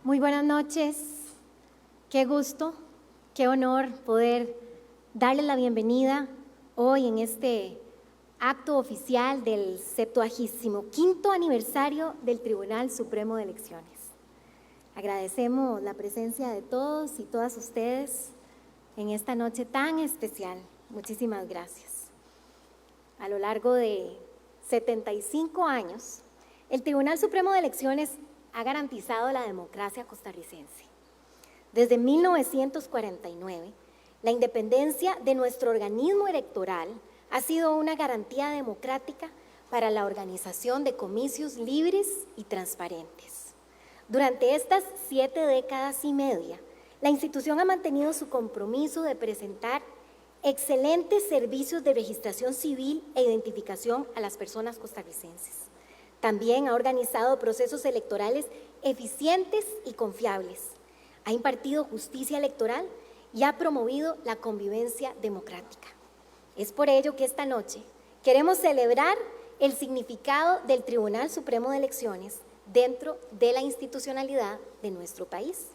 Muy buenas noches, qué gusto, qué honor poder darles la bienvenida hoy en este acto oficial del 75º aniversario del Tribunal Supremo de Elecciones. Agradecemos la presencia de todos y todas ustedes en esta noche tan especial. Muchísimas gracias. A lo largo de 75 años, el Tribunal Supremo de Elecciones ha garantizado la democracia costarricense. Desde 1949, la independencia de nuestro organismo electoral ha sido una garantía democrática para la organización de comicios libres y transparentes. Durante estas 7 décadas y media, la institución ha mantenido su compromiso de presentar excelentes servicios de registración civil e identificación a las personas costarricenses. También ha organizado procesos electorales eficientes y confiables, ha impartido justicia electoral y ha promovido la convivencia democrática. Es por ello que esta noche queremos celebrar el significado del Tribunal Supremo de Elecciones dentro de la institucionalidad de nuestro país.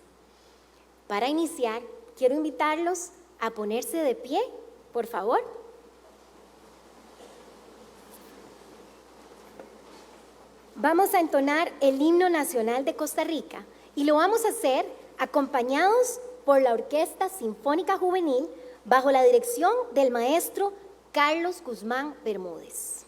Para iniciar, quiero invitarlos a ponerse de pie, por favor. Vamos a entonar el himno nacional de Costa Rica y lo vamos a hacer acompañados por la Orquesta Sinfónica Juvenil bajo la dirección del maestro Carlos Guzmán Bermúdez.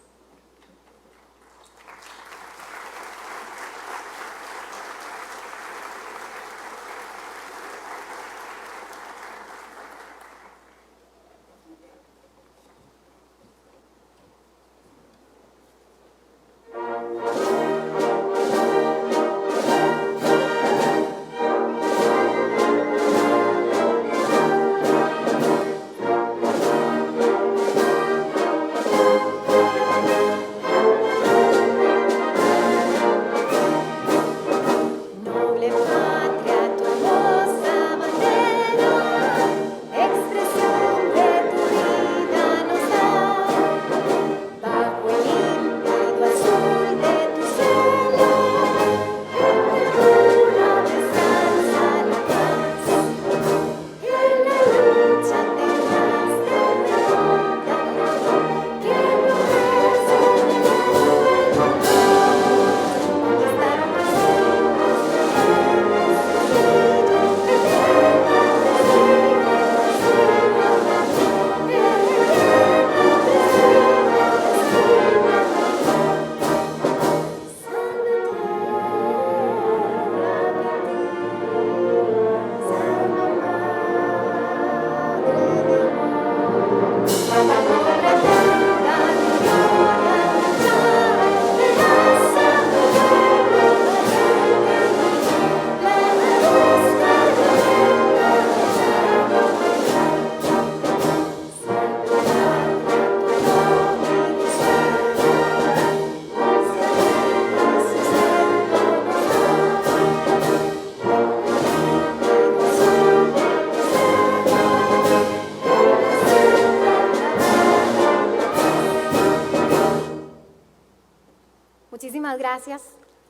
Muchísimas gracias.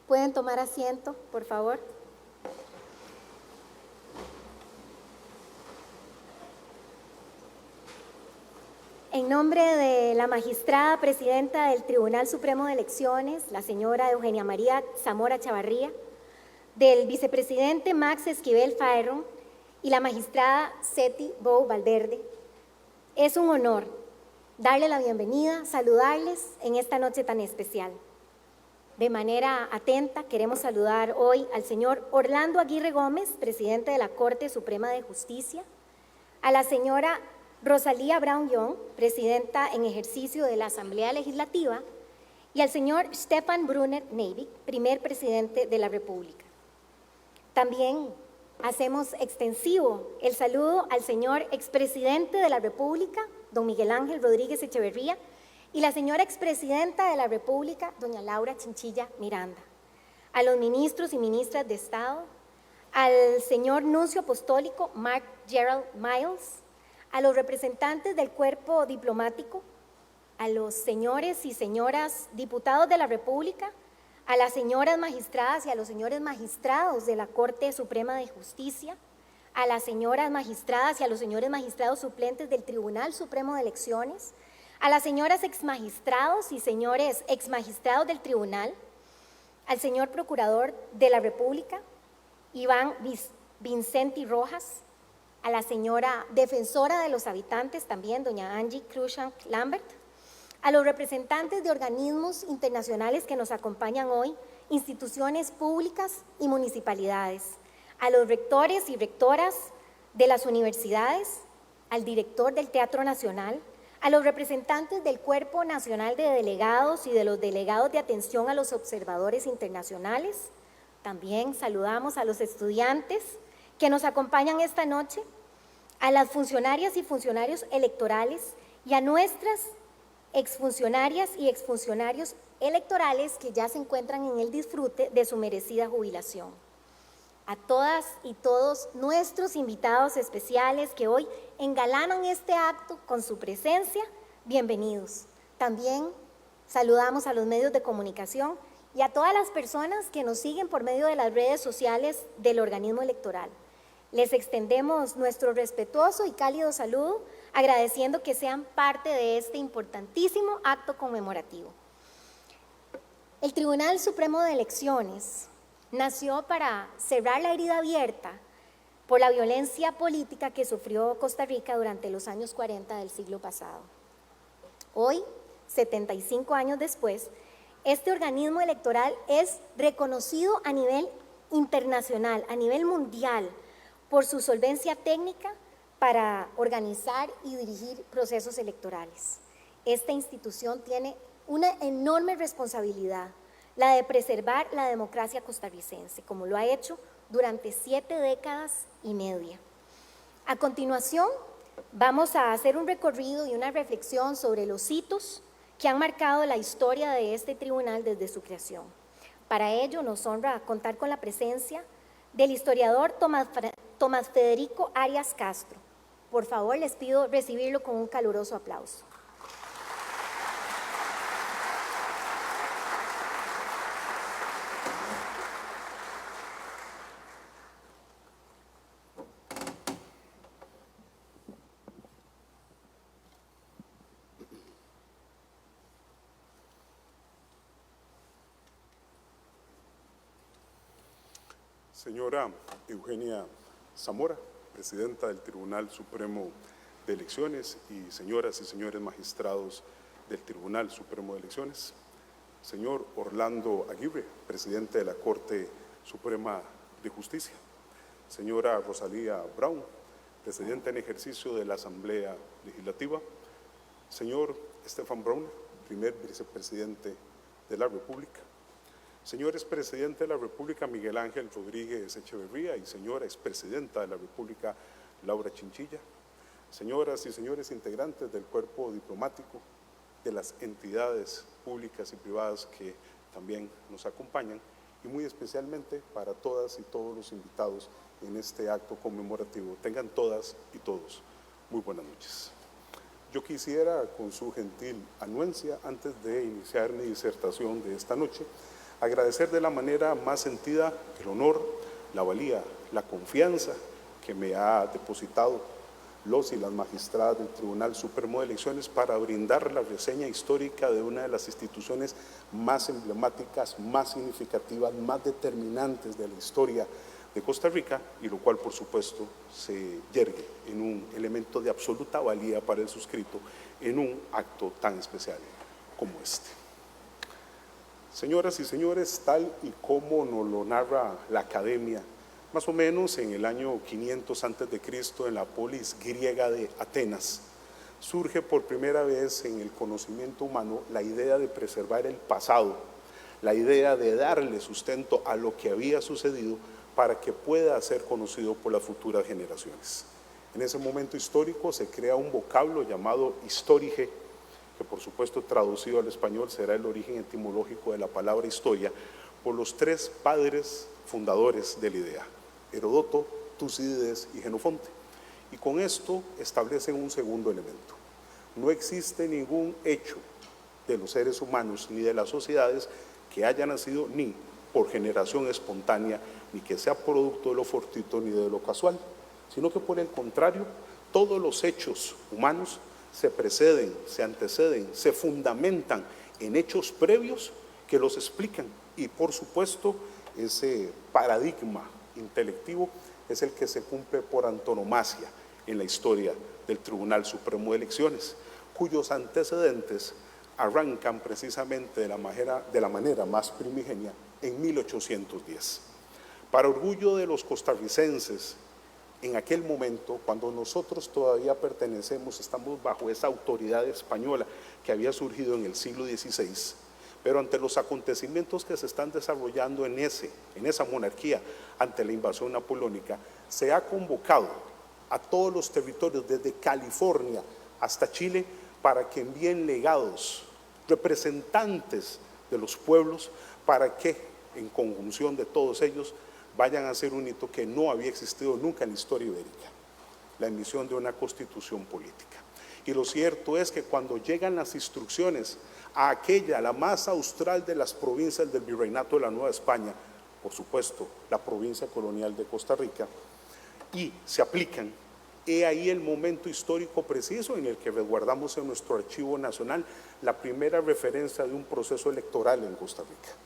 ¿Pueden tomar asiento, por favor? En nombre de la magistrada presidenta del Tribunal Supremo de Elecciones, la señora Eugenia María Zamora Chavarría, del vicepresidente Max Esquivel Faerron y la magistrada Seti Bou Valverde, es un honor darle la bienvenida, saludarles en esta noche tan especial. De manera atenta, queremos saludar hoy al señor Orlando Aguirre Gómez, presidente de la Corte Suprema de Justicia, a la señora Rosalía Brown Young, presidenta en ejercicio de la Asamblea Legislativa, y al señor Stefan Brunner Neivik, primer presidente de la República. También hacemos extensivo el saludo al señor expresidente de la República, don Miguel Ángel Rodríguez Echeverría, y la señora expresidenta de la República, doña Laura Chinchilla Miranda, a los ministros y ministras de Estado, al señor nuncio apostólico Mark Gerald Miles, a los representantes del cuerpo diplomático, a los señores y señoras diputados de la República, a las señoras magistradas y a los señores magistrados de la Corte Suprema de Justicia, a las señoras magistradas y a los señores magistrados suplentes del Tribunal Supremo de Elecciones, a las señoras exmagistrados y señores exmagistrados del Tribunal, al señor Procurador de la República, Iván Vincenti Rojas, a la señora Defensora de los Habitantes también, doña Angie Cruikshank Lambert, a los representantes de organismos internacionales que nos acompañan hoy, instituciones públicas y municipalidades, a los rectores y rectoras de las universidades, al director del Teatro Nacional, a los representantes del Cuerpo Nacional de Delegados y de los delegados de atención a los observadores internacionales. También saludamos a los estudiantes que nos acompañan esta noche, a las funcionarias y funcionarios electorales y a nuestras exfuncionarias y exfuncionarios electorales que ya se encuentran en el disfrute de su merecida jubilación. A todas y todos nuestros invitados especiales que hoy engalanan este acto con su presencia, bienvenidos. También saludamos a los medios de comunicación y a todas las personas que nos siguen por medio de las redes sociales del organismo electoral. Les extendemos nuestro respetuoso y cálido saludo, agradeciendo que sean parte de este importantísimo acto conmemorativo. El Tribunal Supremo de Elecciones nació para cerrar la herida abierta por la violencia política que sufrió Costa Rica durante los años 40 del siglo pasado. Hoy, 75 años después, este organismo electoral es reconocido a nivel internacional, a nivel mundial, por su solvencia técnica para organizar y dirigir procesos electorales. Esta institución tiene una enorme responsabilidad, la de preservar la democracia costarricense, como lo ha hecho durante 7 décadas y media. A continuación, vamos a hacer un recorrido y una reflexión sobre los hitos que han marcado la historia de este tribunal desde su creación. Para ello, nos honra contar con la presencia del historiador Tomás Federico Arias Castro. Por favor, les pido recibirlo con un caluroso aplauso. Señora Eugenia Zamora, presidenta del Tribunal Supremo de Elecciones, y señoras y señores magistrados del Tribunal Supremo de Elecciones, señor Orlando Aguirre, presidente de la Corte Suprema de Justicia, señora Rosalía Brown, presidenta en ejercicio de la Asamblea Legislativa, señor Stefan Brauner, primer vicepresidente de la República, señor expresidente de la República Miguel Ángel Rodríguez Echeverría y señora expresidenta de la República Laura Chinchilla, señoras y señores integrantes del cuerpo diplomático, de las entidades públicas y privadas que también nos acompañan, y muy especialmente para todas y todos los invitados en este acto conmemorativo. Tengan todas y todos muy buenas noches. Yo quisiera, con su gentil anuencia, antes de iniciar mi disertación de esta noche, agradecer de la manera más sentida el honor, la valía, la confianza que me ha depositado los y las magistradas del Tribunal Supremo de Elecciones para brindar la reseña histórica de una de las instituciones más emblemáticas, más significativas, más determinantes de la historia de Costa Rica, y lo cual por supuesto se yergue en un elemento de absoluta valía para el suscrito en un acto tan especial como este. Señoras y señores, tal y como nos lo narra la Academia, más o menos en el año 500 a.C., en la polis griega de Atenas, surge por primera vez en el conocimiento humano la idea de preservar el pasado, la idea de darle sustento a lo que había sucedido para que pueda ser conocido por las futuras generaciones. En ese momento histórico se crea un vocablo llamado historige, que por supuesto traducido al español será el origen etimológico de la palabra historia, por los 3 padres fundadores de la idea, Heródoto, Tucídides y Jenofonte. Y con esto establecen un segundo elemento. No existe ningún hecho de los seres humanos ni de las sociedades que haya nacido ni por generación espontánea, ni que sea producto de lo fortuito ni de lo casual, sino que por el contrario, todos los hechos humanos se preceden, se anteceden, se fundamentan en hechos previos que los explican. Y por supuesto, ese paradigma intelectivo es el que se cumple por antonomasia en la historia del Tribunal Supremo de Elecciones, cuyos antecedentes arrancan precisamente de la manera más primigenia en 1810. Para orgullo de los costarricenses, en aquel momento, cuando nosotros todavía pertenecemos, estamos bajo esa autoridad española que había surgido en el siglo XVI, pero ante los acontecimientos que se están desarrollando en esa monarquía, ante la invasión napoleónica, se ha convocado a todos los territorios, desde California hasta Chile, para que envíen legados, representantes de los pueblos, para que, en conjunción de todos ellos, vayan a hacer un hito que no había existido nunca en la historia ibérica, la emisión de una constitución política. Y lo cierto es que cuando llegan las instrucciones a aquella, la más austral de las provincias del Virreinato de la Nueva España, por supuesto, la provincia colonial de Costa Rica, y se aplican, he ahí el momento histórico preciso en el que resguardamos en nuestro archivo nacional la primera referencia de un proceso electoral en Costa Rica.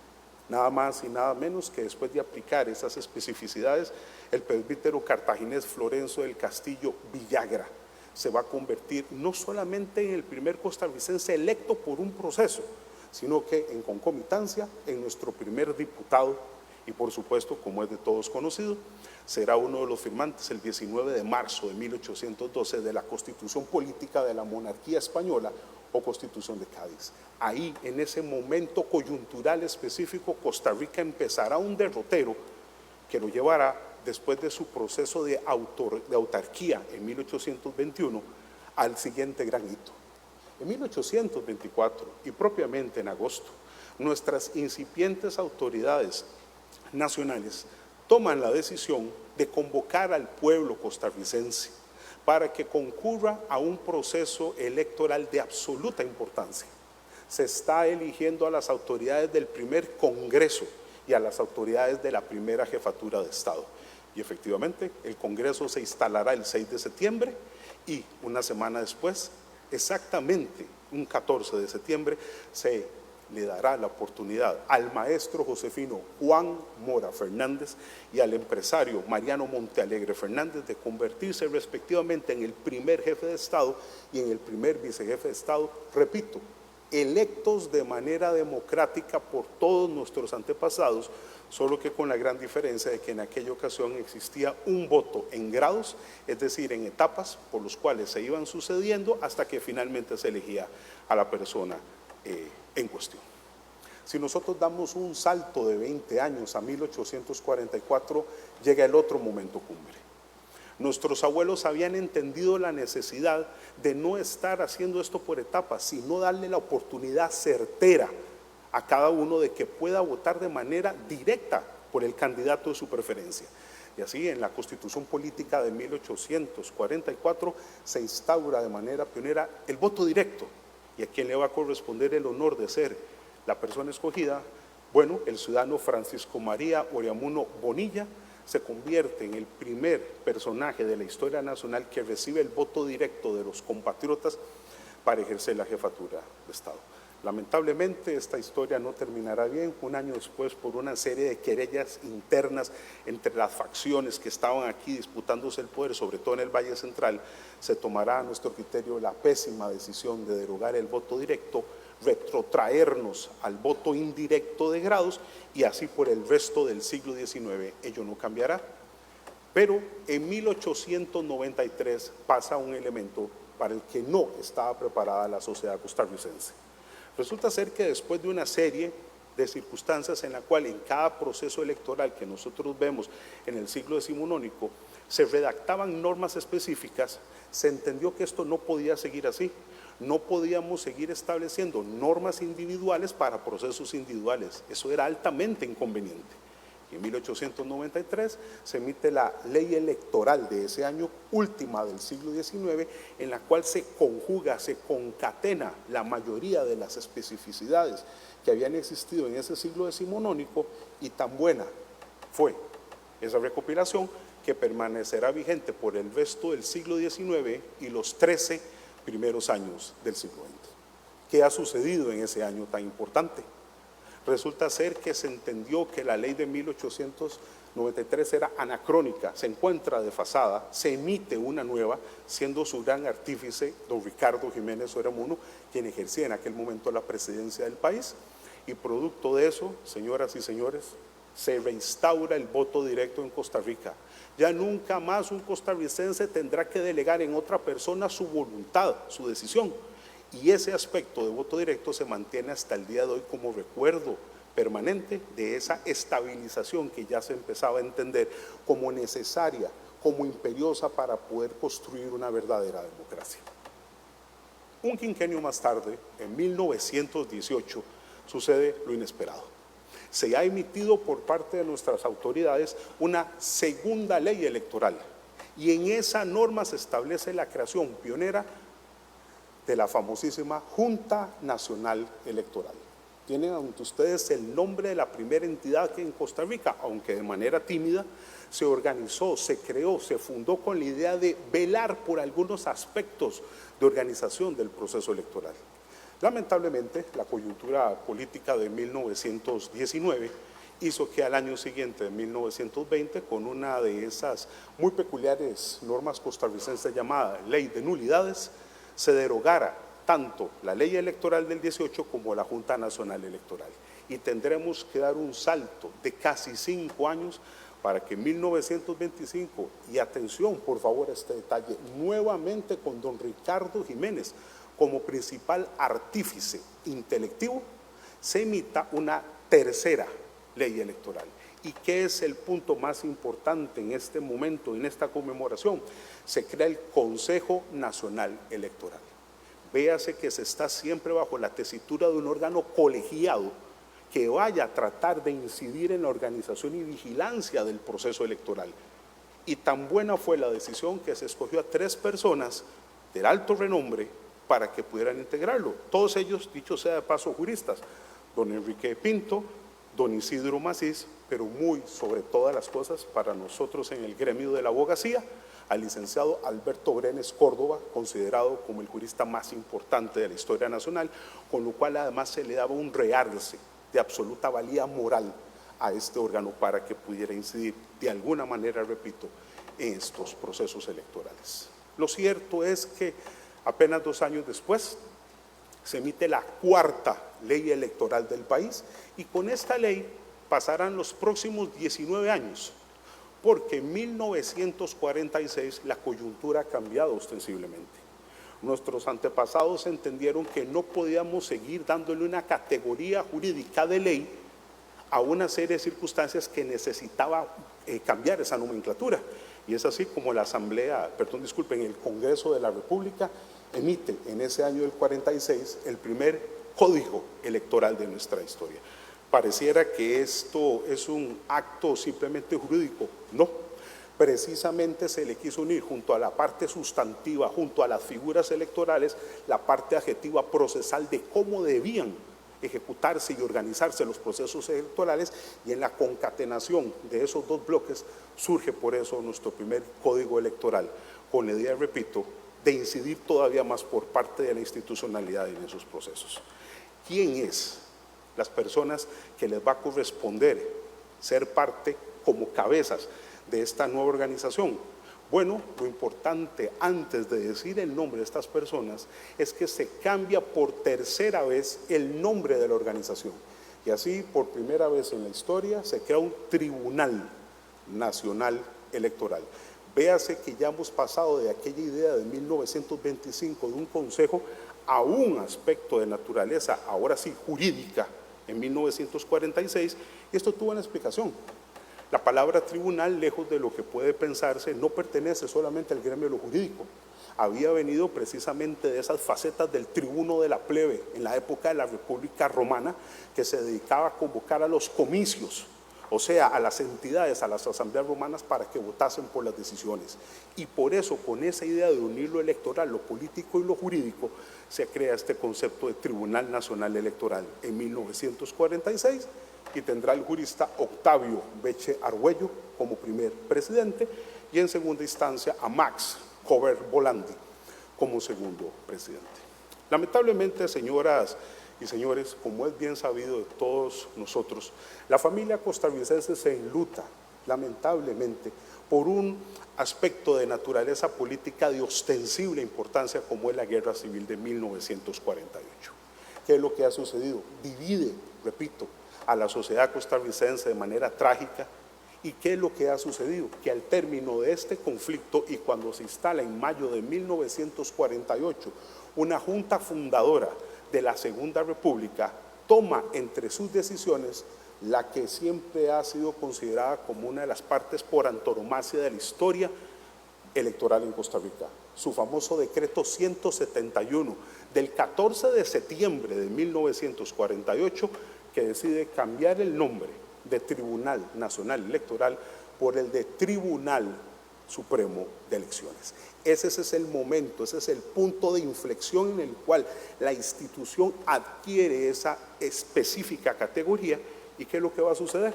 Nada más y nada menos que después de aplicar esas especificidades, el presbítero cartaginés Florencio del Castillo Villagra se va a convertir no solamente en el primer costarricense electo por un proceso, sino que en concomitancia en nuestro primer diputado y por supuesto, como es de todos conocido, será uno de los firmantes el 19 de marzo de 1812 de la Constitución Política de la Monarquía Española o Constitución de Cádiz. Ahí, en ese momento coyuntural específico, Costa Rica empezará un derrotero que lo llevará, después de su proceso de autarquía en 1821, al siguiente gran hito. En 1824, y propiamente en agosto, nuestras incipientes autoridades nacionales toman la decisión de convocar al pueblo costarricense para que concurra a un proceso electoral de absoluta importancia. Se está eligiendo a las autoridades del primer Congreso y a las autoridades de la primera Jefatura de Estado. Y efectivamente, el Congreso se instalará el 6 de septiembre y una semana después, exactamente un 14 de septiembre, se le dará la oportunidad al maestro josefino Juan Mora Fernández y al empresario Mariano Montealegre Fernández de convertirse respectivamente en el primer jefe de Estado y en el primer vicejefe de Estado, repito, electos de manera democrática por todos nuestros antepasados, solo que con la gran diferencia de que en aquella ocasión existía un voto en grados, es decir, en etapas por los cuales se iban sucediendo hasta que finalmente se elegía a la persona en cuestión. Si nosotros damos un salto de 20 años a 1844, llega el otro momento cumbre. Nuestros abuelos habían entendido la necesidad de no estar haciendo esto por etapas, sino darle la oportunidad certera a cada uno de que pueda votar de manera directa por el candidato de su preferencia. Y así, en la Constitución Política de 1844 se instaura de manera pionera el voto directo. ¿Y a quién le va a corresponder el honor de ser la persona escogida? Bueno, el ciudadano Francisco María Oriamuno Bonilla se convierte en el primer personaje de la historia nacional que recibe el voto directo de los compatriotas para ejercer la jefatura de Estado. Lamentablemente esta historia no terminará bien. Un año después, por una serie de querellas internas entre las facciones que estaban aquí disputándose el poder, sobre todo en el Valle Central, se tomará a nuestro criterio la pésima decisión de derogar el voto directo, retrotraernos al voto indirecto de grados y así por el resto del siglo XIX. Ello no cambiará. Pero en 1893 pasa un elemento para el que no estaba preparada la sociedad costarricense. Resulta ser que después de una serie de circunstancias en la cual en cada proceso electoral que nosotros vemos en el siglo decimonónico se redactaban normas específicas, se entendió que esto no podía seguir así. No podíamos seguir estableciendo normas individuales para procesos individuales. Eso era altamente inconveniente. Y en 1893 se emite la ley electoral de ese año, última del siglo XIX, en la cual se conjuga, se concatena la mayoría de las especificidades que habían existido en ese siglo decimonónico, y tan buena fue esa recopilación que permanecerá vigente por el resto del siglo XIX y los 13 primeros años del siglo XX. ¿Qué ha sucedido en ese año tan importante? Resulta ser que se entendió que la ley de 1893 era anacrónica, se encuentra desfasada, se emite una nueva, siendo su gran artífice don Ricardo Jiménez Uremuno, quien ejercía en aquel momento la presidencia del país, y producto de eso, señoras y señores, se reinstaura el voto directo en Costa Rica. Ya nunca más un costarricense tendrá que delegar en otra persona su voluntad, su decisión. Y ese aspecto de voto directo se mantiene hasta el día de hoy como recuerdo permanente de esa estabilización que ya se empezaba a entender como necesaria, como imperiosa para poder construir una verdadera democracia. Un quinquenio más tarde, en 1918, sucede lo inesperado. Se ha emitido por parte de nuestras autoridades una segunda ley electoral, y en esa norma se establece la creación pionera de la famosísima Junta Nacional Electoral. Tienen ante ustedes el nombre de la primera entidad que en Costa Rica, aunque de manera tímida, se organizó, se creó, se fundó con la idea de velar por algunos aspectos de organización del proceso electoral. Lamentablemente, la coyuntura política de 1919 hizo que al año siguiente, de 1920, con una de esas muy peculiares normas costarricenses llamada Ley de Nulidades, se derogara tanto la ley electoral del 18 como la Junta Nacional Electoral. Y tendremos que dar un salto de casi 5 años para que en 1925, y atención por favor a este detalle, nuevamente con don Ricardo Jiménez como principal artífice intelectivo, se emita una tercera ley electoral. ¿Y qué es el punto más importante en este momento, en esta conmemoración? Se crea el Consejo Nacional Electoral. Véase que se está siempre bajo la tesitura de un órgano colegiado que vaya a tratar de incidir en la organización y vigilancia del proceso electoral. Y tan buena fue la decisión que se escogió a 3 personas del alto renombre para que pudieran integrarlo. Todos ellos, dicho sea de paso, juristas. Don Enrique Pinto, don Isidro Macís, pero muy sobre todas las cosas para nosotros en el gremio de la abogacía, al licenciado Alberto Brenes Córdoba, considerado como el jurista más importante de la historia nacional, con lo cual además se le daba un realce de absoluta valía moral a este órgano para que pudiera incidir de alguna manera, repito, en estos procesos electorales. Lo cierto es que apenas 2 años después se emite la 4ª ley electoral del país, y con esta ley pasarán los próximos 19 años, porque en 1946 la coyuntura ha cambiado ostensiblemente. Nuestros antepasados entendieron que no podíamos seguir dándole una categoría jurídica de ley a una serie de circunstancias que necesitaba cambiar esa nomenclatura. Y es así como la el Congreso de la República emite en ese año del 46 el primer código electoral de nuestra historia. Pareciera que esto es un acto simplemente jurídico. No, precisamente se le quiso unir junto a la parte sustantiva, junto a las figuras electorales, la parte adjetiva procesal de cómo debían ejecutarse y organizarse los procesos electorales, y en la concatenación de esos 2 bloques surge por eso nuestro primer código electoral, con la idea, repito, de incidir todavía más por parte de la institucionalidad en esos procesos. ¿Quién es las personas que les va a corresponder ser parte como cabezas de esta nueva organización? Bueno, lo importante antes de decir el nombre de estas personas es que se cambia por 3ª vez el nombre de la organización, y así por primera vez en la historia se crea un Tribunal Nacional Electoral. Véase que ya hemos pasado de aquella idea de 1925 de un consejo a un aspecto de naturaleza, ahora sí jurídica, en 1946, y esto tuvo una explicación. La palabra tribunal, lejos de lo que puede pensarse, no pertenece solamente al gremio de lo jurídico. Había venido precisamente de esas facetas del tribuno de la plebe en la época de la República Romana, que se dedicaba a convocar a los comicios o sea, a las entidades, a las asambleas romanas, para que votasen por las decisiones. Y por eso, con esa idea de unir lo electoral, lo político y lo jurídico, se crea este concepto de Tribunal Nacional Electoral en 1946, y tendrá el jurista Octavio Beche Argüello como primer presidente, y en segunda instancia a Max Cover Bolandi como segundo presidente. Lamentablemente, señoras y señores, como es bien sabido de todos nosotros, la familia costarricense se enluta, lamentablemente, por un aspecto de naturaleza política de ostensible importancia como es la Guerra Civil de 1948. ¿Qué es lo que ha sucedido? Divide, repito, a la sociedad costarricense de manera trágica. ¿Y qué es lo que ha sucedido? Que al término de este conflicto y cuando se instala en mayo de 1948 una junta fundadora de la Segunda República, toma entre sus decisiones la que siempre ha sido considerada como una de las partes por antonomasia de la historia electoral en Costa Rica, su famoso decreto 171 del 14 de septiembre de 1948, que decide cambiar el nombre de Tribunal Nacional Electoral por el de Tribunal Supremo de Elecciones. Ese es el momento, ese es el punto de inflexión en el cual la institución adquiere esa específica categoría. ¿Y qué es lo que va a suceder?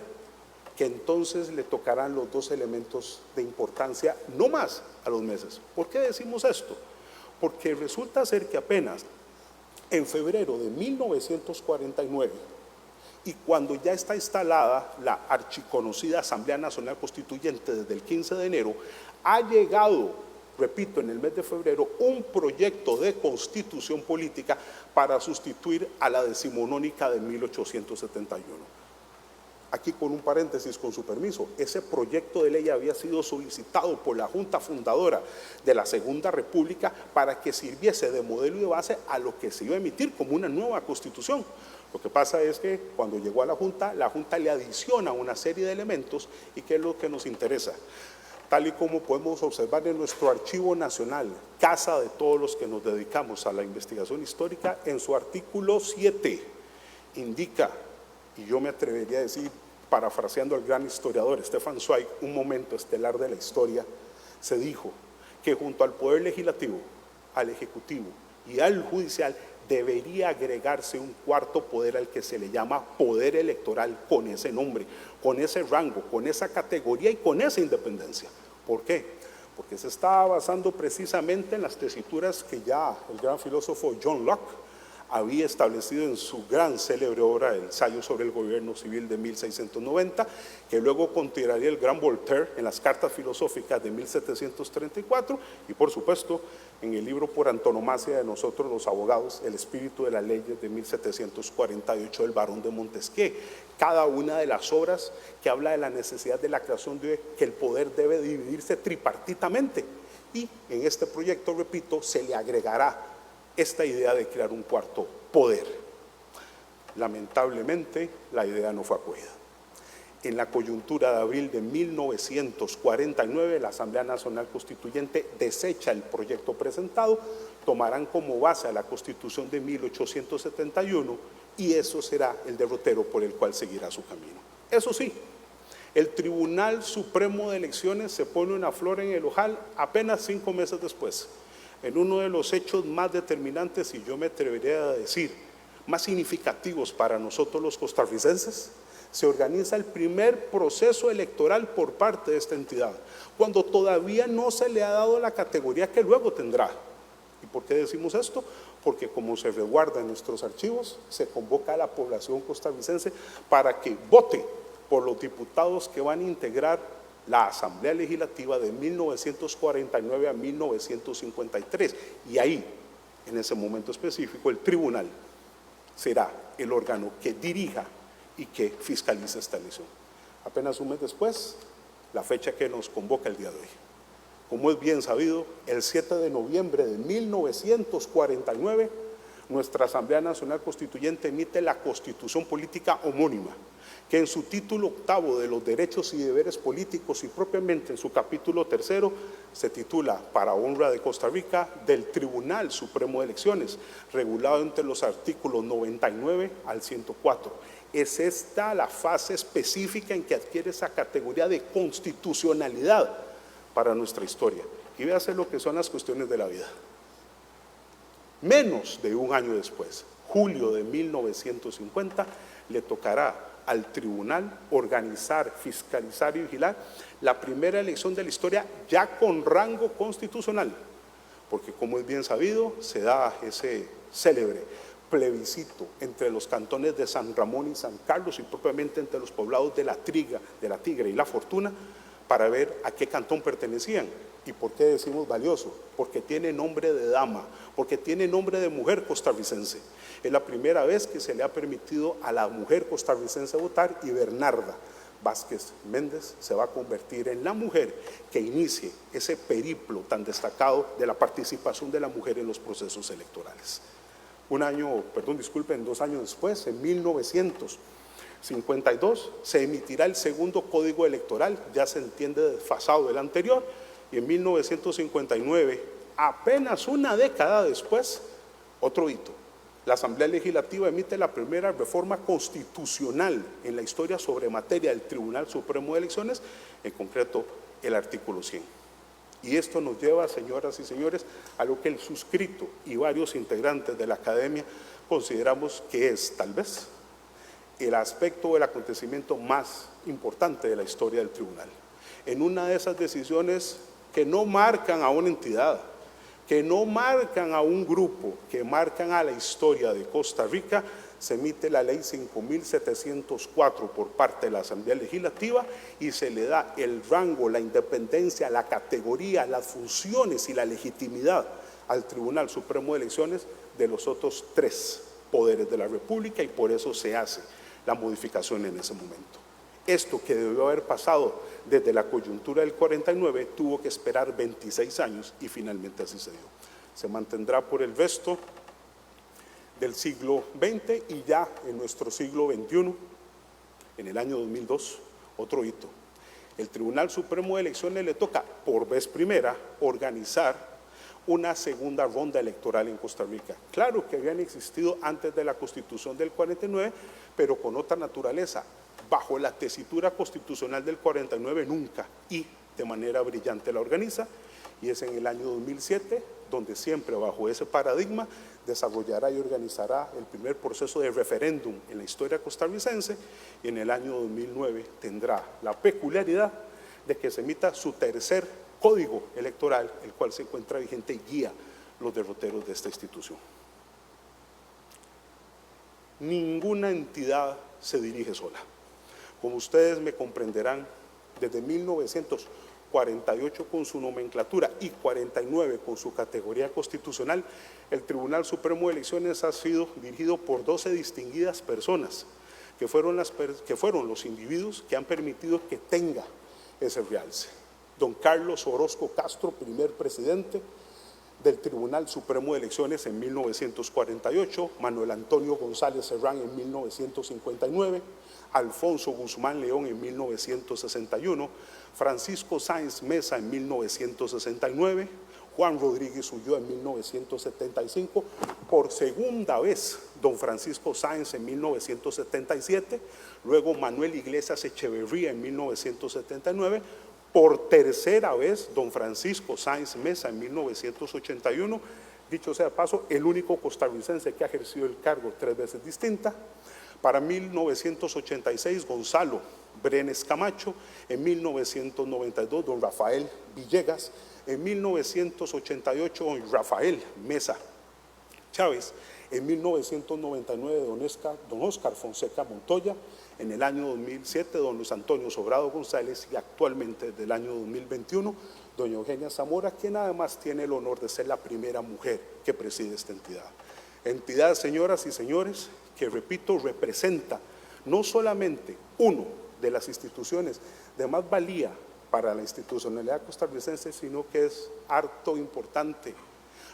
Que entonces le tocarán los dos elementos de importancia, no más a los meses. ¿Por qué decimos esto? Porque resulta ser que apenas en febrero de 1949, y cuando ya está instalada la archiconocida Asamblea Nacional Constituyente desde el 15 de enero, ha llegado, repito, en el mes de febrero, un proyecto de constitución política para sustituir a la decimonónica de 1871. Aquí con un paréntesis, con su permiso, ese proyecto de ley había sido solicitado por la Junta Fundadora de la Segunda República para que sirviese de modelo y de base a lo que se iba a emitir como una nueva constitución. Lo que pasa es que cuando llegó a la Junta le adiciona una serie de elementos. ¿Y qué es lo que nos interesa? Tal y como podemos observar en nuestro Archivo Nacional, casa de todos los que nos dedicamos a la investigación histórica, en su artículo 7 indica, y yo me atrevería a decir, parafraseando al gran historiador Stefan Zweig, un momento estelar de la historia, se dijo que junto al Poder Legislativo, al Ejecutivo y al Judicial debería agregarse un cuarto poder al que se le llama poder electoral, con ese nombre, con ese rango, con esa categoría y con esa independencia. ¿Por qué? Porque se estaba basando precisamente en las tesituras que ya el gran filósofo John Locke había establecido en su gran célebre obra El ensayo sobre el gobierno civil de 1690, que luego continuaría el gran Voltaire en las cartas filosóficas de 1734 y por supuesto en el libro por antonomasia de nosotros los abogados, El espíritu de las leyes de 1748 del barón de Montesquieu. Cada una de las obras que habla de la necesidad de la creación de que el poder debe dividirse tripartitamente, y en este proyecto, repito, se le agregará esta idea de crear un cuarto poder. Lamentablemente, la idea no fue acogida. En la coyuntura de abril de 1949, la Asamblea Nacional Constituyente desecha el proyecto presentado, tomarán como base a la Constitución de 1871 y eso será el derrotero por el cual seguirá su camino. Eso sí, el Tribunal Supremo de Elecciones se pone una flor en el ojal apenas 5 meses después, en uno de los hechos más determinantes y yo me atrevería a decir más significativos para nosotros los costarricenses. Se organiza el primer proceso electoral por parte de esta entidad, cuando todavía no se le ha dado la categoría que luego tendrá. ¿Y por qué decimos esto? Porque como se resguarda en nuestros archivos, se convoca a la población costarricense para que vote por los diputados que van a integrar la Asamblea Legislativa de 1949 a 1953. Y ahí, en ese momento específico, el tribunal será el órgano que dirija y que fiscalice esta elección. Apenas un mes después, la fecha que nos convoca el día de hoy. Como es bien sabido, el 7 de noviembre de 1949, nuestra Asamblea Nacional Constituyente emite la Constitución Política homónima, que en su título 8 de los derechos y deberes políticos y propiamente en su capítulo 3 se titula, para honra de Costa Rica, del Tribunal Supremo de Elecciones, regulado entre los artículos 99 al 104. es esta la fase específica en que adquiere esa categoría de constitucionalidad para nuestra historia. Y véase lo que son las cuestiones de la vida. Menos de un año después, julio de 1950, le tocará al tribunal organizar, fiscalizar y vigilar la primera elección de la historia ya con rango constitucional, porque como es bien sabido, se da ese célebre plebiscito entre los cantones de San Ramón y San Carlos y propiamente entre los poblados de la Tigre y la Fortuna para ver a qué cantón pertenecían. ¿Y por qué decimos valioso? Porque tiene nombre de dama, porque tiene nombre de mujer costarricense. Es la primera vez que se le ha permitido a la mujer costarricense votar y Bernarda Vázquez Méndez se va a convertir en la mujer que inicie ese periplo tan destacado de la participación de la mujer en los procesos electorales. 2 años después, en 1952, se emitirá el segundo código electoral, ya se entiende desfasado del anterior, y en 1959, apenas una década después, otro hito. La Asamblea Legislativa emite la primera reforma constitucional en la historia sobre materia del Tribunal Supremo de Elecciones, en concreto el artículo 100. Y esto nos lleva, señoras y señores, a lo que el suscrito y varios integrantes de la academia consideramos que es, tal vez, el aspecto o el acontecimiento más importante de la historia del tribunal. En una de esas decisiones que no marcan a una entidad, que no marcan a un grupo, que marcan a la historia de Costa Rica, se emite la ley 5.704 por parte de la Asamblea Legislativa y se le da el rango, la independencia, la categoría, las funciones y la legitimidad al Tribunal Supremo de Elecciones de los otros 3 poderes de la República, y por eso se hace la modificación en ese momento. Esto que debió haber pasado desde la coyuntura del 49 tuvo que esperar 26 años y finalmente así se dio. Se mantendrá por el resto del siglo XX y ya en nuestro siglo XXI, en el año 2002, otro hito. El Tribunal Supremo de Elecciones le toca por vez primera organizar una segunda ronda electoral en Costa Rica. Claro que habían existido antes de la Constitución del 49, pero con otra naturaleza. Bajo la tesitura constitucional del 49 nunca, y de manera brillante la organiza, y es en el año 2007 donde siempre bajo ese paradigma desarrollará y organizará el primer proceso de referéndum en la historia costarricense, y en el año 2009 tendrá la peculiaridad de que se emita su tercer código electoral, el cual se encuentra vigente y guía los derroteros de esta institución. Ninguna entidad se dirige sola. Como ustedes me comprenderán, desde 1948 con su nomenclatura y 49 con su categoría constitucional, el Tribunal Supremo de Elecciones ha sido dirigido por 12 distinguidas personas, que fueron los individuos que han permitido que tenga ese realce. Don Carlos Orozco Castro, primer presidente del Tribunal Supremo de Elecciones en 1948, Manuel Antonio González Serrán en 1959, Alfonso Guzmán León en 1961, Francisco Sáenz Mesa en 1969, Juan Rodríguez Ulloa en 1975, por segunda vez don Francisco Sáenz en 1977, luego Manuel Iglesias Echeverría en 1979, por tercera vez don Francisco Sáenz Mesa en 1981, dicho sea de paso, el único costarricense que ha ejercido el cargo 3 veces distinta. Para 1986, Gonzalo Brenes Camacho, en 1992, don Rafael Villegas, en 1988, don Rafael Mesa Chávez, en 1999, don Óscar Fonseca Montoya, en el año 2007, don Luis Antonio Sobrado González, y actualmente, desde el año 2021, doña Eugenia Zamora, quien además tiene el honor de ser la primera mujer que preside esta entidad. Entidad, señoras y señores, que, repito, representa no solamente una de las instituciones de más valía para la institucionalidad costarricense, sino que es harto importante.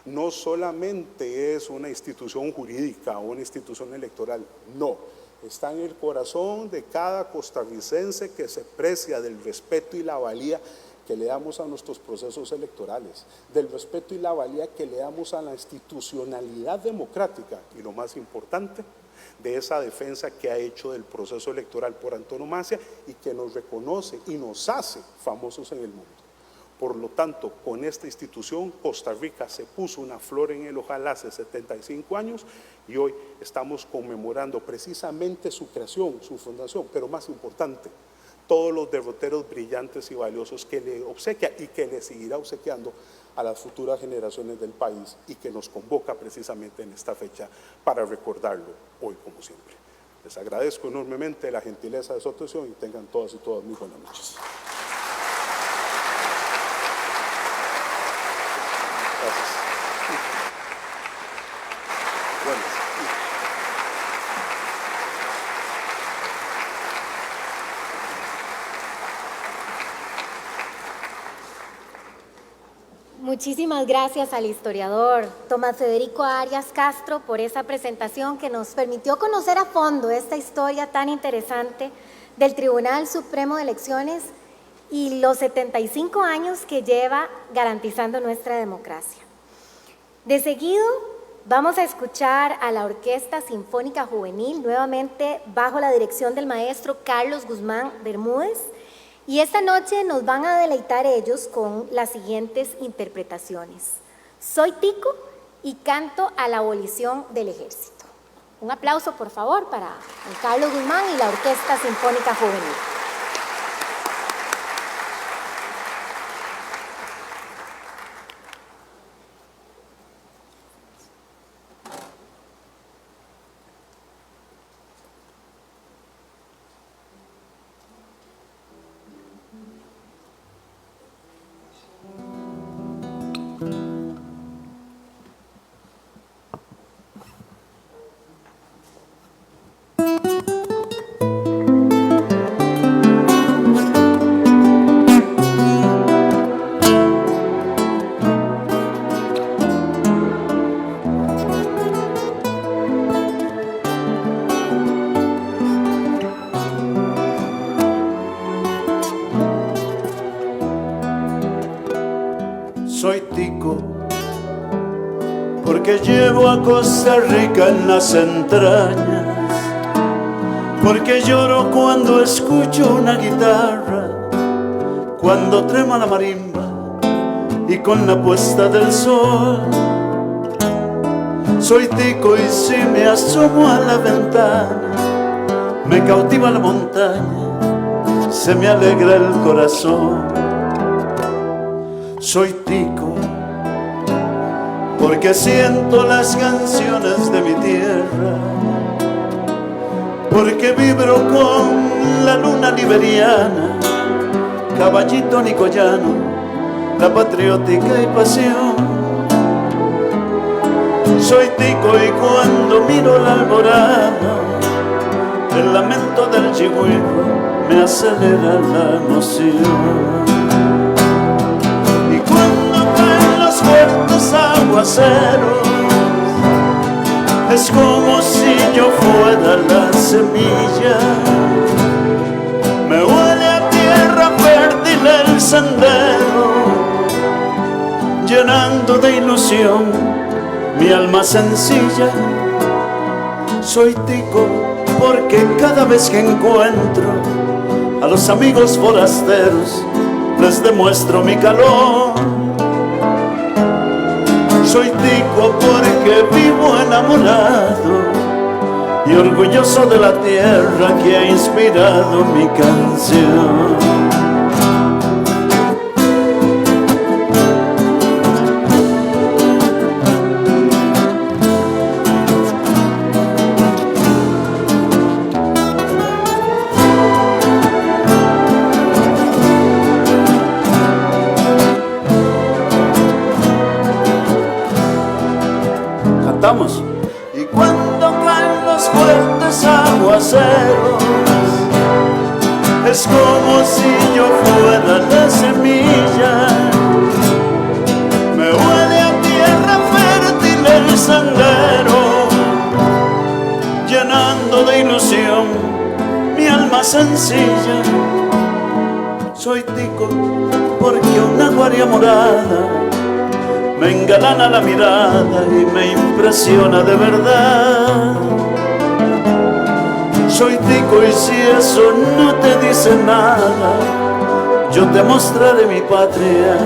No solamente es una institución jurídica o una institución electoral, no. Está en el corazón de cada costarricense que se precia del respeto y la valía que le damos a nuestros procesos electorales, del respeto y la valía que le damos a la institucionalidad democrática y, lo más importante, de esa defensa que ha hecho del proceso electoral por antonomasia y que nos reconoce y nos hace famosos en el mundo. Por lo tanto, con esta institución, Costa Rica se puso una flor en el ojal hace 75 años y hoy estamos conmemorando precisamente su creación, su fundación, pero más importante, todos los derroteros brillantes y valiosos que le obsequia y que le seguirá obsequiando a las futuras generaciones del país y que nos convoca precisamente en esta fecha para recordarlo hoy como siempre. Les agradezco enormemente la gentileza de su atención y tengan todas y todas muy buenas noches. Gracias. Buenas. Muchísimas gracias al historiador Tomás Federico Arias Castro por esa presentación que nos permitió conocer a fondo esta historia tan interesante del Tribunal Supremo de Elecciones y los 75 años que lleva garantizando nuestra democracia. De seguido vamos a escuchar a la Orquesta Sinfónica Juvenil, nuevamente bajo la dirección del maestro Carlos Guzmán Bermúdez, y esta noche nos van a deleitar ellos con las siguientes interpretaciones: Soy Tico y canto a la abolición del ejército. Un aplauso, por favor, para Carlos Guzmán y la Orquesta Sinfónica Juvenil. Soy tico porque llevo a Costa Rica en las entrañas, porque lloro cuando escucho una guitarra, cuando trema la marimba y con la puesta del sol. Soy tico y si me asomo a la ventana, me cautiva la montaña, se me alegra el corazón. Soy tico porque siento las canciones de mi tierra, porque vibro con la luna liberiana, caballito nicoyano, la patriótica y pasión. Soy tico y cuando miro la alborada, el lamento del chigüiro me acelera la emoción. Fuertes aguaceros, es como si yo fuera la semilla. Me huele a tierra fértil el sendero, llenando de ilusión mi alma sencilla. Soy tico porque cada vez que encuentro a los amigos forasteros les demuestro mi calor. Soy tico porque vivo enamorado y orgulloso de la tierra que ha inspirado mi canción. Y cuando caen los fuertes aguaceros, es como si yo fuera la semilla. Me huele a tierra fértil el sendero, llenando de ilusión mi alma sencilla. Soy tico porque una guaria morada me engalana la mirada y me impresiona de verdad. soy tico y si eso no te dice nada, yo te mostraré mi patria.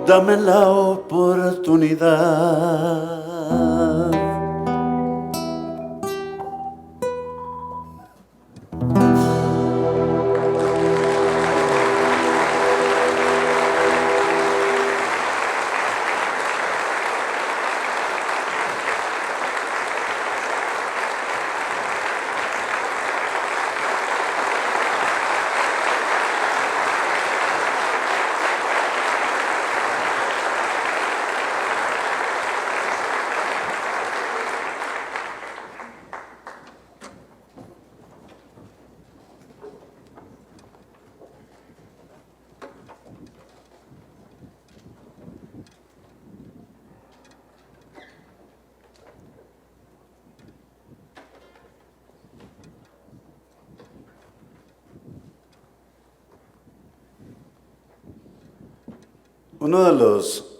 Dame la oportunidad. Uno de los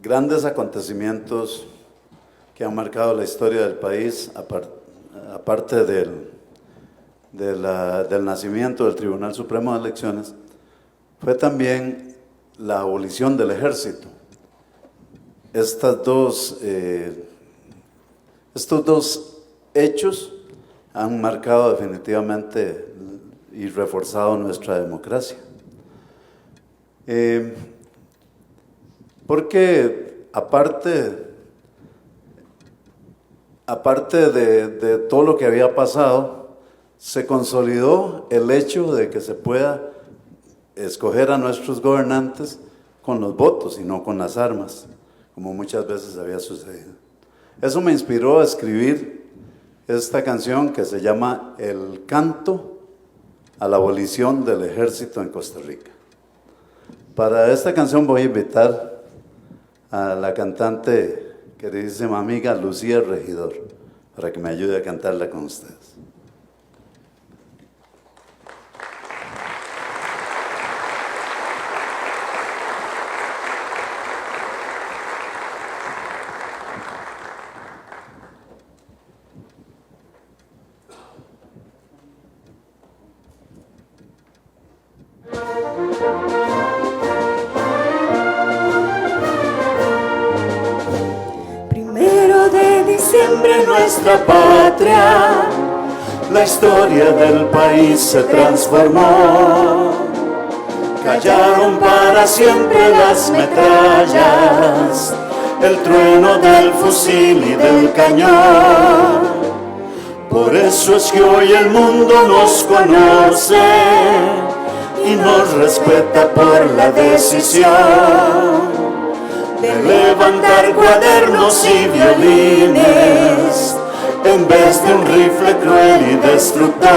grandes acontecimientos que han marcado la historia del país, aparte del nacimiento del Tribunal Supremo de Elecciones, fue también la abolición del ejército. Estos dos hechos han marcado definitivamente y reforzado nuestra democracia. Porque aparte de todo lo que había pasado, se consolidó el hecho de que se pueda escoger a nuestros gobernantes con los votos y no con las armas, como muchas veces había sucedido. Eso me inspiró a escribir esta canción que se llama El canto a la abolición del ejército en Costa Rica. Para esta canción voy a invitar a la cantante queridísima amiga Lucía Regidor para que me ayude a cantarla con ustedes. Nuestra patria, la historia del país se transformó. Callaron para siempre las metrallas, el trueno del fusil y del cañón. Por eso es que hoy el mundo nos conoce y nos respeta por la decisión de levantar cuadernos y violines en vez de un rifle cruel y destructor.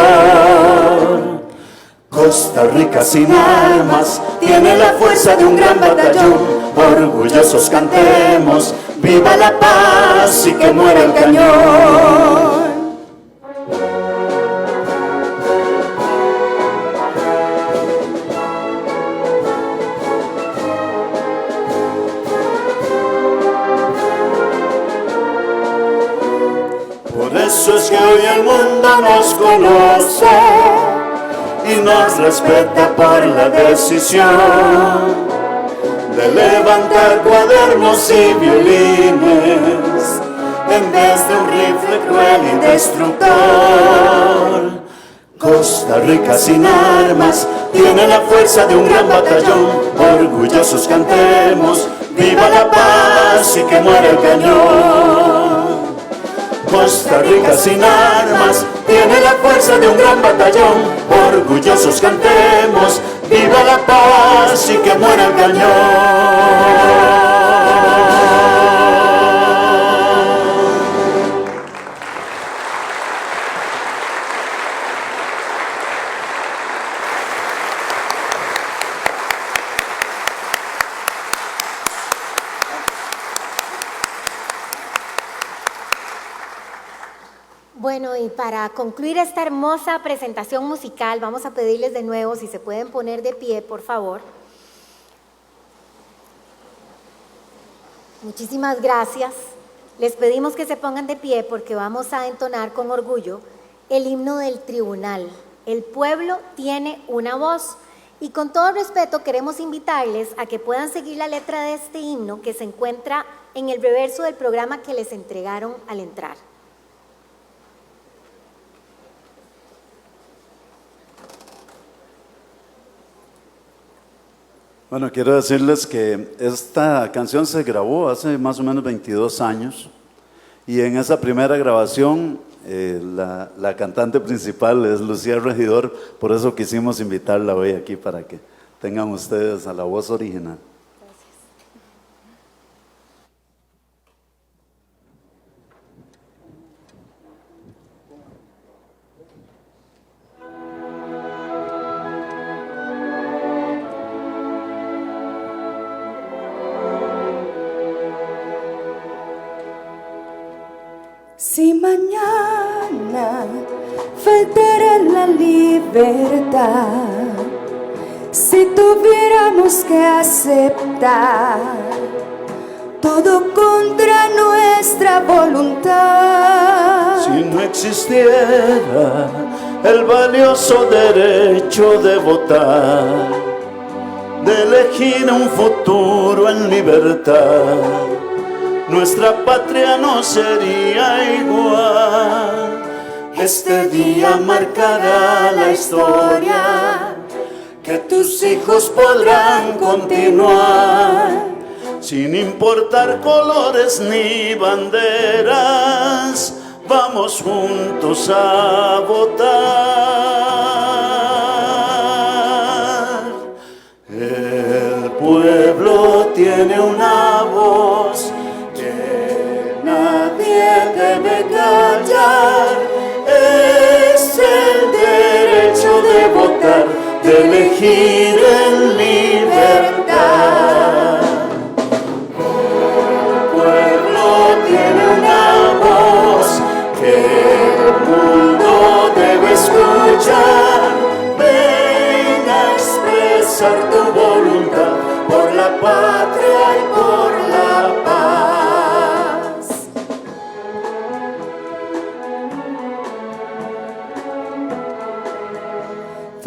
Costa Rica sin armas tiene la fuerza de un gran batallón. Orgullosos cantemos, viva la paz y que muera el cañón. Por eso es que hoy el mundo nos conoce y nos respeta por la decisión de levantar cuadernos y violines en vez de un rifle cruel y destructor. Costa Rica sin armas tiene la fuerza de un gran batallón. Orgullosos cantemos, viva la paz y que muera el cañón. Costa Rica sin armas tiene la fuerza de un gran batallón. Orgullosos cantemos, viva la paz y que muera el cañón. Bueno, y para concluir esta hermosa presentación musical, vamos a pedirles de nuevo si se pueden poner de pie, por favor. Muchísimas gracias. Les pedimos que se pongan de pie porque vamos a entonar con orgullo el himno del tribunal. El pueblo tiene una voz. Y con todo respeto queremos invitarles a que puedan seguir la letra de este himno que se encuentra en el reverso del programa que les entregaron al entrar. Bueno, quiero decirles que esta canción se grabó hace más o menos 22 años y en esa primera grabación la cantante principal es Lucía Regidor, por eso quisimos invitarla hoy aquí para que tengan ustedes a la voz original. Si mañana faltara la libertad, si tuviéramos que aceptar todo contra nuestra voluntad, Si no existiera el valioso derecho de votar, de elegir un futuro en libertad, nuestra patria no sería igual. Este día marcará la historia, que tus hijos podrán continuar, sin importar colores ni banderas, vamos juntos a votar. El pueblo tiene una voz que nadie debe callar, es el derecho de votar, de elegir en libertad. El pueblo tiene una voz que el mundo debe escuchar, ven a expresar tu voluntad por la patria y por la paz.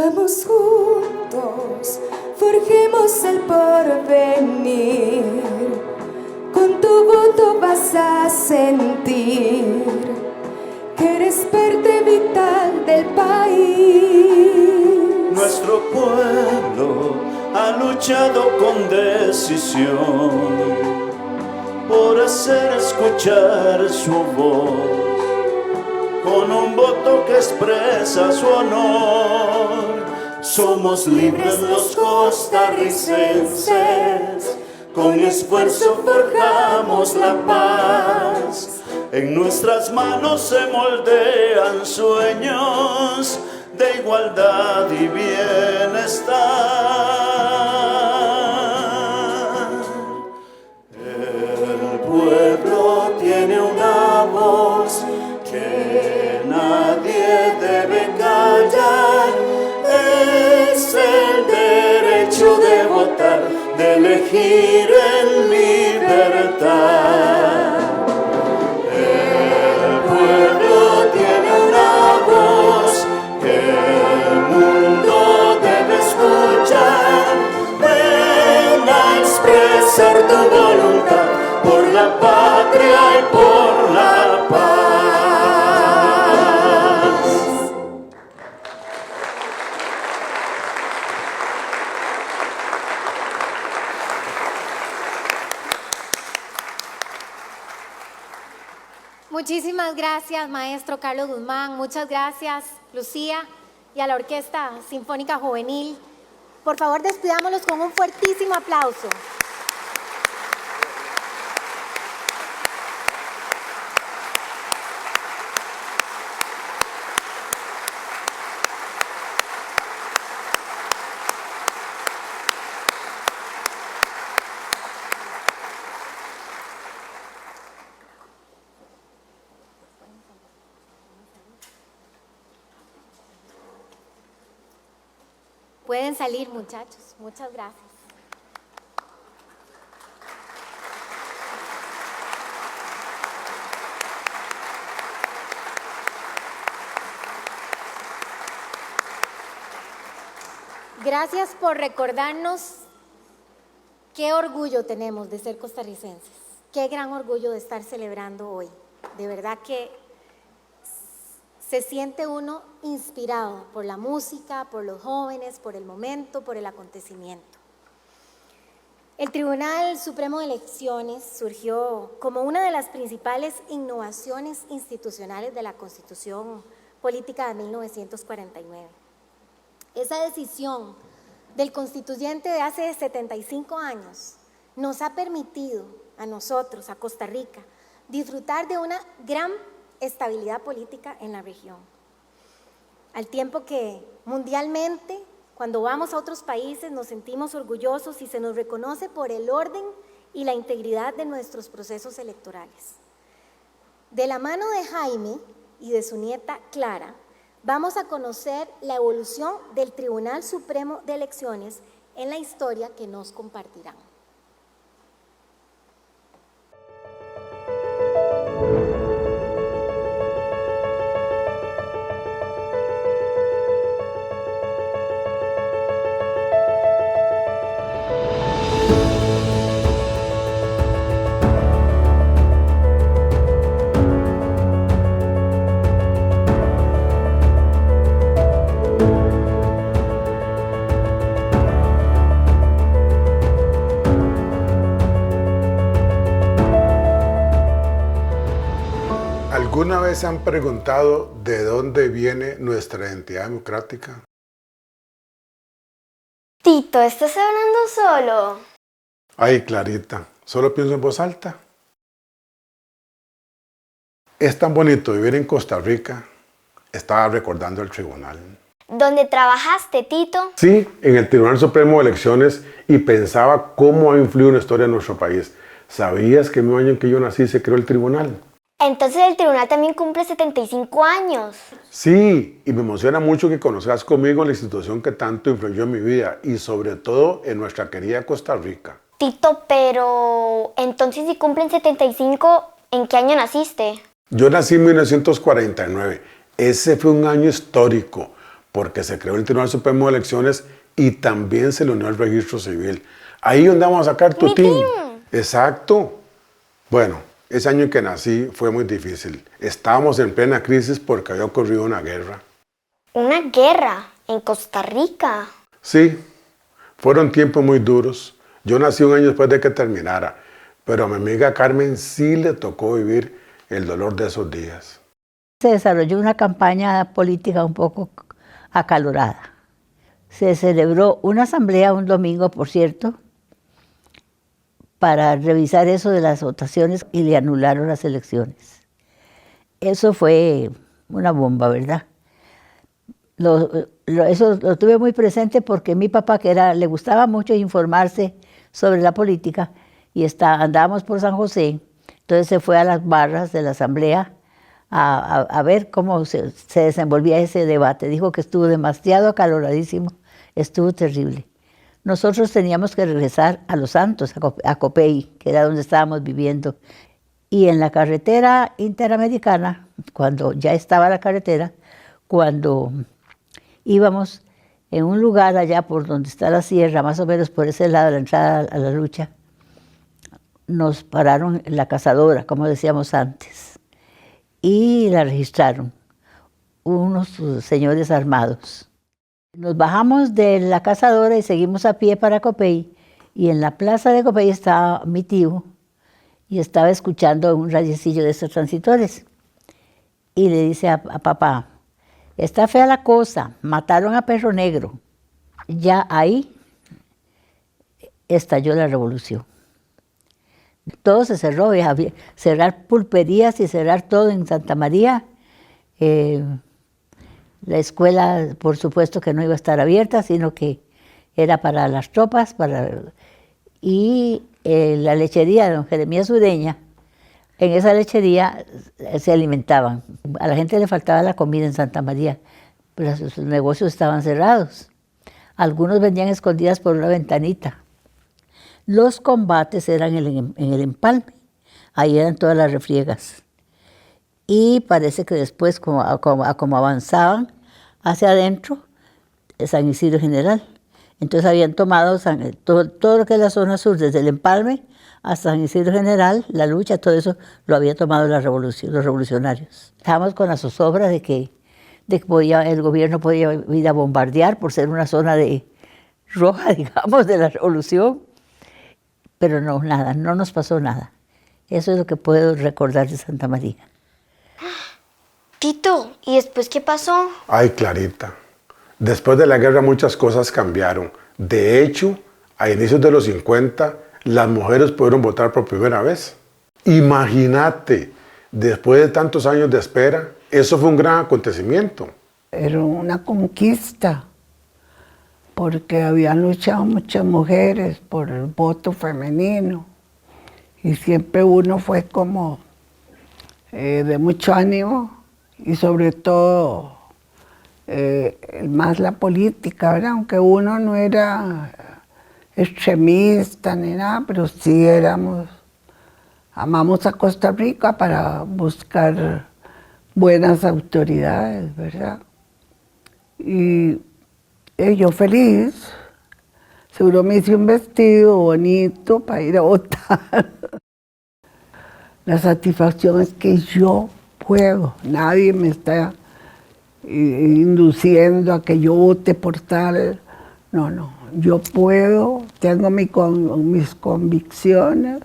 vamos juntos, forjemos el porvenir. Con tu voto vas a sentir que eres parte vital del país. Nuestro pueblo ha luchado con decisión por hacer escuchar su voz, con un voto que expresa su honor. Somos libres los costarricenses, con esfuerzo forjamos la paz. En nuestras manos se moldean sueños de igualdad y bienestar. El pueblo tiene una voz que nadie debe callar, es el derecho de votar, de elegir en libertad. El pueblo tiene una voz que el mundo debe escuchar, ven a expresar tu voluntad por la patria y por la paz. Muchísimas gracias, maestro Carlos Guzmán. Muchas gracias, Lucía, y a la Orquesta Sinfónica Juvenil. Por favor, despidámoslos con un fuertísimo aplauso. Pueden salir, muchachos. Muchas gracias. Gracias por recordarnos qué orgullo tenemos de ser costarricenses, qué gran orgullo de estar celebrando hoy. De verdad que se siente uno inspirado por la música, por los jóvenes, por el momento, por el acontecimiento. El Tribunal Supremo de Elecciones surgió como una de las principales innovaciones institucionales de la Constitución Política de 1949. Esa decisión del constituyente de hace 75 años nos ha permitido a nosotros, a Costa Rica, disfrutar de una gran estabilidad política en la región. Al tiempo que mundialmente, cuando vamos a otros países, nos sentimos orgullosos y se nos reconoce por el orden y la integridad de nuestros procesos electorales. De la mano de Jaime y de su nieta Clara, vamos a conocer la evolución del Tribunal Supremo de Elecciones en la historia que nos compartirán. ¿Alguna vez se han preguntado de dónde viene nuestra identidad democrática? Tito, ¿estás hablando solo? Ay, Clarita, solo pienso en voz alta. Es tan bonito vivir en Costa Rica. Estaba recordando el tribunal. ¿Dónde trabajaste, Tito? Sí, en el Tribunal Supremo de Elecciones y pensaba cómo ha influido en la historia de nuestro país. ¿Sabías que el mismo año en que yo nací se creó el tribunal? Entonces el tribunal también cumple 75 años. Sí, y me emociona mucho que conozcas conmigo la institución que tanto influyó en mi vida y sobre todo en nuestra querida Costa Rica. Tito, pero entonces si cumplen 75, ¿en qué año naciste? Yo nací en 1949. Ese fue un año histórico porque se creó el Tribunal Supremo de Elecciones y también se le unió al registro civil. Ahí donde vamos a sacar tu TIN. Exacto. Bueno, ese año en que nací fue muy difícil. Estábamos en plena crisis porque había ocurrido una guerra. ¿Una guerra en Costa Rica? Sí, fueron tiempos muy duros. Yo nací un año después de que terminara, pero a mi amiga Carmen sí le tocó vivir el dolor de esos días. Se desarrolló una campaña política un poco acalorada. Se celebró una asamblea un domingo, por cierto, para revisar eso de las votaciones y le anularon las elecciones. Eso fue una bomba, ¿verdad? Eso lo tuve muy presente porque mi papá, le gustaba mucho informarse sobre la política, y andábamos por San José, entonces se fue a las barras de la asamblea a ver cómo se desenvolvía ese debate. Dijo que estuvo demasiado acaloradísimo, estuvo terrible. Nosotros teníamos que regresar a Los Santos, a Copey, que era donde estábamos viviendo. Y en la carretera interamericana, cuando ya estaba la carretera, cuando íbamos en un lugar allá por donde está la sierra, más o menos por ese lado, la entrada a la lucha, nos pararon en la cazadora, como decíamos antes, y la registraron unos señores armados. Nos bajamos de la cazadora y seguimos a pie para Copey, y en la plaza de Copey estaba mi tío y estaba escuchando un radiecillo de esos transitores. Y le dice a papá: está fea la cosa, mataron a Perro Negro. Ya ahí estalló la revolución. Todo se cerró, cerrar pulperías y cerrar todo en Santa María. La escuela, por supuesto, que no iba a estar abierta, sino que era para las tropas. Y la lechería de don Jeremías Ureña, en esa lechería se alimentaban. A la gente le faltaba la comida en Santa María, pero sus negocios estaban cerrados. Algunos vendían escondidas por una ventanita. Los combates eran en el empalme, ahí eran todas las refriegas. Y parece que después, como avanzaban hacia adentro, San Isidro General. Entonces habían tomado todo lo que es la zona sur, desde el Empalme hasta San Isidro General, la lucha, todo eso lo había tomado la revolución, los revolucionarios. Estábamos con la zozobra de que el gobierno podía ir a bombardear por ser una zona roja, digamos, de la revolución, pero no, nada, no nos pasó nada. Eso es lo que puedo recordar de Santa María. Tito, ¿y después qué pasó? Ay, Clarita, después de la guerra muchas cosas cambiaron. De hecho, a inicios de los 50, las mujeres pudieron votar por primera vez. Imagínate, después de tantos años de espera, eso fue un gran acontecimiento. Era una conquista, porque habían luchado muchas mujeres por el voto femenino. Y siempre uno fue como de mucho ánimo y sobre todo más la política, ¿verdad? Aunque uno no era extremista ni nada, pero sí amamos a Costa Rica para buscar buenas autoridades, ¿verdad? Y yo feliz, seguro me hice un vestido bonito para ir a votar. La satisfacción es que yo puedo, nadie me está induciendo a que yo vote por tal. No, yo puedo, tengo mis convicciones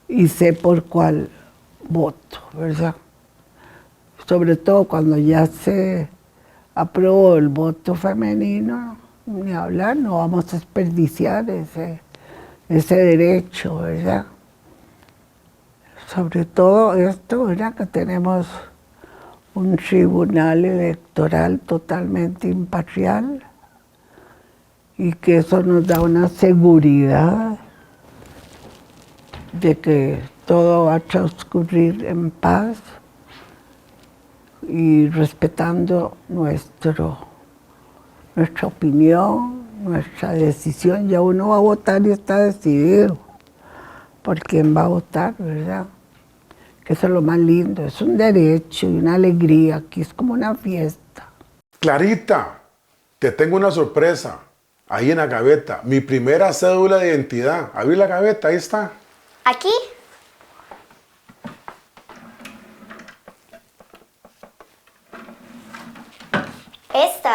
y sé por cuál voto, ¿verdad? Sobre todo cuando ya se aprobó el voto femenino, ni hablar, no vamos a desperdiciar ese derecho, ¿verdad? Sobre todo esto, ¿verdad? Que tenemos un tribunal electoral totalmente imparcial y que eso nos da una seguridad de que todo va a transcurrir en paz y respetando nuestra opinión, nuestra decisión. Ya uno va a votar y está decidido por quién va a votar, ¿verdad? Que eso es lo más lindo, es un derecho y una alegría, aquí es como una fiesta. Clarita, te tengo una sorpresa. Ahí en la gaveta, mi primera cédula de identidad. Abrí la gaveta, ahí está. ¿Aquí? Esta.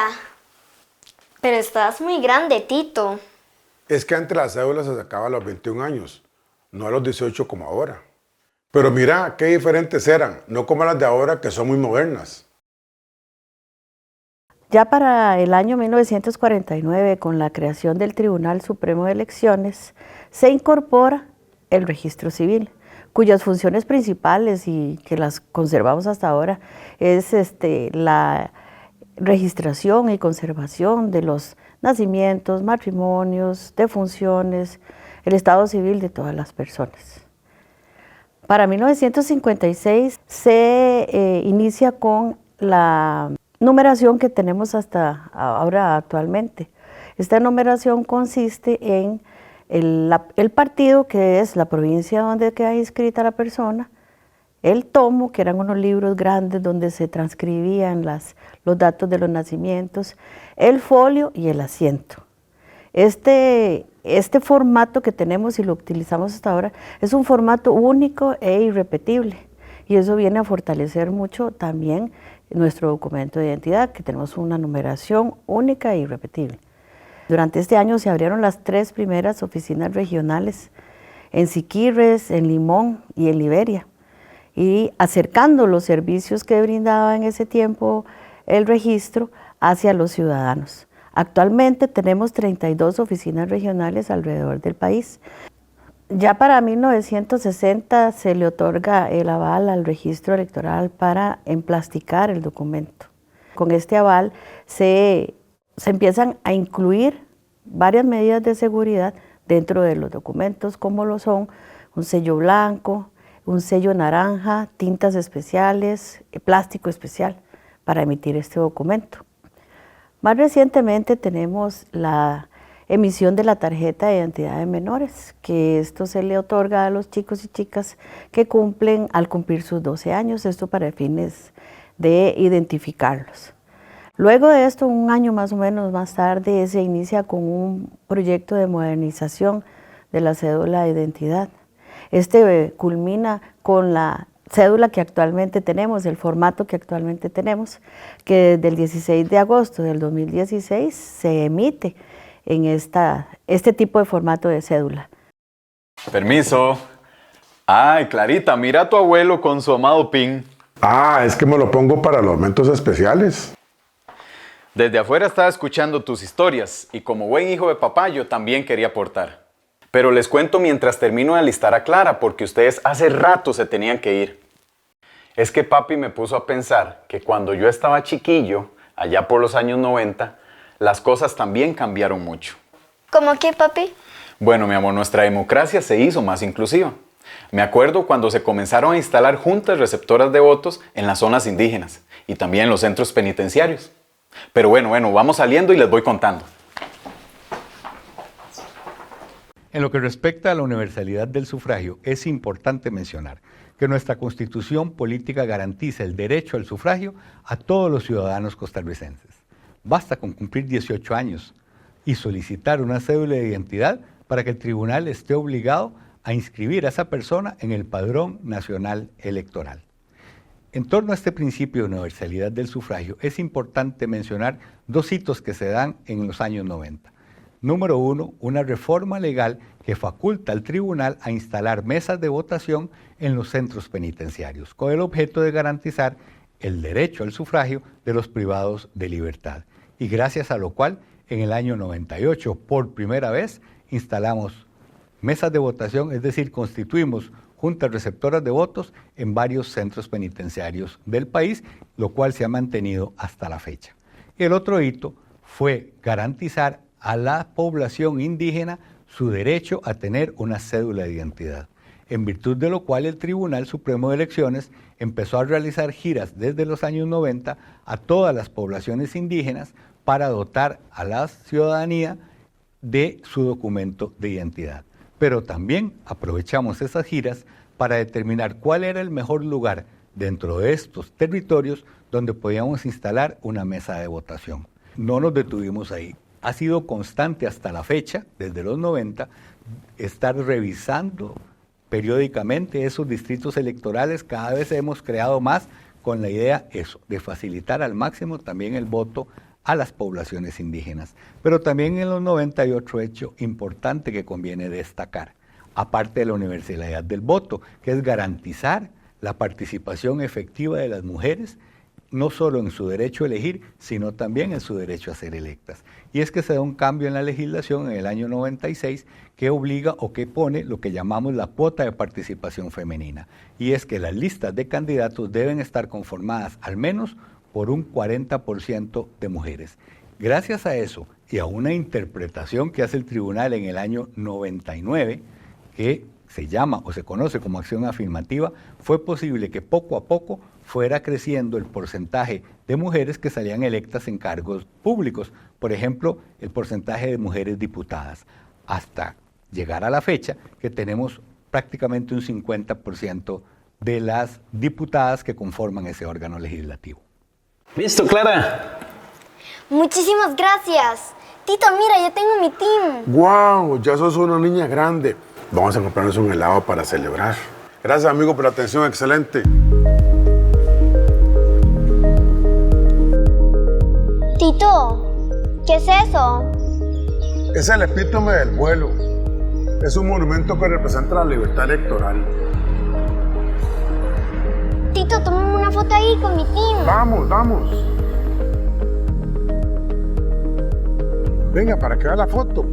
Pero estás muy grande, Tito. Es que antes la cédula se sacaba a los 21 años, no a los 18 como ahora. Pero mira, qué diferentes eran, no como las de ahora que son muy modernas. Ya para el año 1949, con la creación del Tribunal Supremo de Elecciones, se incorpora el registro civil, cuyas funciones principales y que las conservamos hasta ahora es la registración y conservación de los nacimientos, matrimonios, defunciones, el estado civil de todas las personas. Para 1956 se inicia con la numeración que tenemos hasta ahora actualmente. Esta numeración consiste en el partido, que es la provincia donde queda inscrita la persona, el tomo, que eran unos libros grandes donde se transcribían los datos de los nacimientos, el folio y el asiento. Este formato que tenemos y lo utilizamos hasta ahora es un formato único e irrepetible, y eso viene a fortalecer mucho también nuestro documento de identidad, que tenemos una numeración única e irrepetible. Durante este año se abrieron las 3 primeras oficinas regionales en Siquirres, en Limón y en Liberia, y acercando los servicios que brindaba en ese tiempo el registro hacia los ciudadanos. Actualmente tenemos 32 oficinas regionales alrededor del país. Ya para 1960 se le otorga el aval al registro electoral para emplasticar el documento. Con este aval se empiezan a incluir varias medidas de seguridad dentro de los documentos, como lo son un sello blanco, un sello naranja, tintas especiales, plástico especial para emitir este documento. Más recientemente tenemos la emisión de la tarjeta de identidad de menores, que esto se le otorga a los chicos y chicas que cumplen al cumplir sus 12 años, esto para fines de identificarlos. Luego de esto, un año más o menos más tarde, se inicia con un proyecto de modernización de la cédula de identidad. Este culmina con la cédula que actualmente tenemos, el formato que actualmente tenemos, que desde el 16 de agosto del 2016 se emite en este tipo de formato de cédula. Permiso. Ay, Clarita, mira a tu abuelo con su amado PIN. Ah, es que me lo pongo para los momentos especiales. Desde afuera estaba escuchando tus historias y como buen hijo de papá yo también quería aportar. Pero les cuento mientras termino de alistar a Clara porque ustedes hace rato se tenían que ir. Es que papi me puso a pensar que cuando yo estaba chiquillo, allá por los años 90, las cosas también cambiaron mucho. ¿Cómo qué, papi? Bueno, mi amor, nuestra democracia se hizo más inclusiva. Me acuerdo cuando se comenzaron a instalar juntas receptoras de votos en las zonas indígenas y también en los centros penitenciarios. Pero bueno, vamos saliendo y les voy contando. En lo que respecta a la universalidad del sufragio, es importante mencionar que nuestra Constitución política garantiza el derecho al sufragio a todos los ciudadanos costarricenses. Basta con cumplir 18 años y solicitar una cédula de identidad para que el tribunal esté obligado a inscribir a esa persona en el Padrón Nacional Electoral. En torno a este principio de universalidad del sufragio, es importante mencionar dos hitos que se dan en los años 90. Número 1, una reforma legal que faculta al tribunal a instalar mesas de votación en los centros penitenciarios, con el objeto de garantizar el derecho al sufragio de los privados de libertad. Y gracias a lo cual, en el año 98, por primera vez, instalamos mesas de votación, es decir, constituimos juntas receptoras de votos en varios centros penitenciarios del país, lo cual se ha mantenido hasta la fecha. Y el otro hito fue garantizar a la población indígena su derecho a tener una cédula de identidad, en virtud de lo cual el Tribunal Supremo de Elecciones empezó a realizar giras desde los años 90 a todas las poblaciones indígenas para dotar a la ciudadanía de su documento de identidad. Pero también aprovechamos esas giras para determinar cuál era el mejor lugar dentro de estos territorios donde podíamos instalar una mesa de votación. No nos detuvimos ahí. Ha sido constante hasta la fecha, desde los 90, estar revisando periódicamente esos distritos electorales. Cada vez hemos creado más con la idea de facilitar al máximo también el voto a las poblaciones indígenas. Pero también en los 90 hay otro hecho importante que conviene destacar, aparte de la universalidad del voto, que es garantizar la participación efectiva de las mujeres, no solo en su derecho a elegir, sino también en su derecho a ser electas. Y es que se da un cambio en la legislación en el año 96 que obliga o que pone lo que llamamos la cuota de participación femenina. Y es que las listas de candidatos deben estar conformadas al menos por un 40% de mujeres. Gracias a eso y a una interpretación que hace el tribunal en el año 99, que se llama o se conoce como acción afirmativa, fue posible que poco a poco fuera creciendo el porcentaje de mujeres que salían electas en cargos públicos. Por ejemplo, el porcentaje de mujeres diputadas, hasta llegar a la fecha que tenemos prácticamente un 50% de las diputadas que conforman ese órgano legislativo. ¿Listo, Clara? Muchísimas gracias. Tito, mira, ya tengo mi team. ¡Guau! Ya sos una niña grande. Vamos a comprarnos un helado para celebrar. Gracias, amigo, por la atención. Excelente. Tito, ¿qué es eso? Es el epítome del vuelo. Es un monumento que representa la libertad electoral. Tito, tómame una foto ahí con mi team. Vamos, vamos. Venga, para que vea la foto.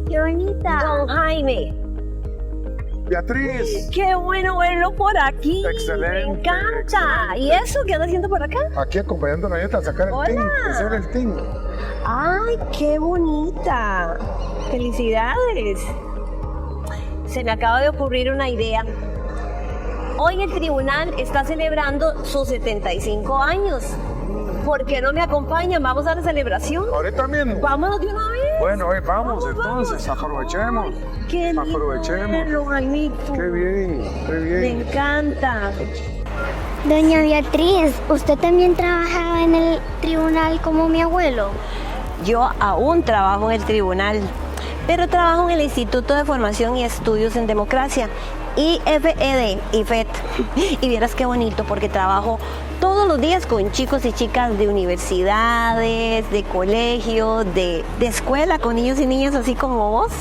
¡Qué bonita! Don Jaime. Beatriz. Qué bueno verlo por aquí. Excelente. Me encanta. Excelente. ¿Y eso qué anda haciendo por acá? Aquí acompañando a la nieta a sacar el team. Ese era el team. Ay, qué bonita. Felicidades. Se me acaba de ocurrir una idea. Hoy el tribunal está celebrando sus 75 años. ¿Por qué no me acompañan? Vamos a la celebración. Ahorita mismo. Vámonos de una vez. Bueno, vamos entonces. Aprovechemos. Qué lindo Aprovechemos. verlo, Jaimito. Qué bien, qué bien. Me encanta. Doña Beatriz, ¿usted también trabajaba en el tribunal como mi abuelo? Yo aún trabajo en el tribunal, pero trabajo en el Instituto de Formación y Estudios en Democracia, IFED. Y vieras qué bonito, porque trabajo todos los días con chicos y chicas de universidades, de colegios, de escuela, con niños y niñas así como vos.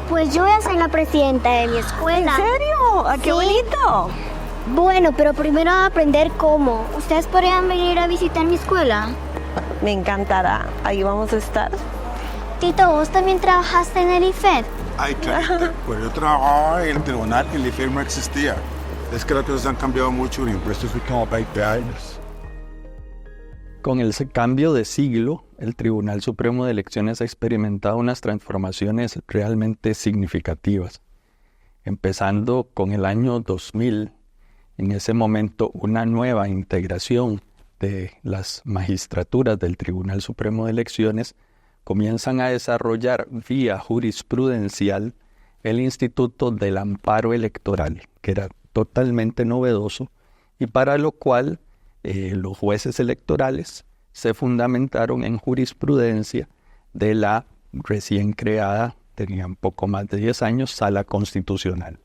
Pues yo voy a ser la presidenta de mi escuela. ¿En serio? ¡Ah, qué bonito! Bueno, pero primero a aprender cómo. ¿Ustedes podrían venir a visitar mi escuela? Me encantará. Ahí vamos a estar. Tito, ¿vos también trabajaste en el IFED? Ay, Clarita, pues yo trabajaba en el tribunal, el IFED no existía. Es que las cosas han cambiado mucho, el impuesto fue como 20 años. Con el cambio de siglo, el Tribunal Supremo de Elecciones ha experimentado unas transformaciones realmente significativas. Empezando con el año 2000, en ese momento una nueva integración de las magistraturas del Tribunal Supremo de Elecciones comienzan a desarrollar vía jurisprudencial el Instituto del Amparo Electoral, que era totalmente novedoso y para lo cual los jueces electorales se fundamentaron en jurisprudencia de la recién creada, tenían poco más de 10 años, Sala Constitucional.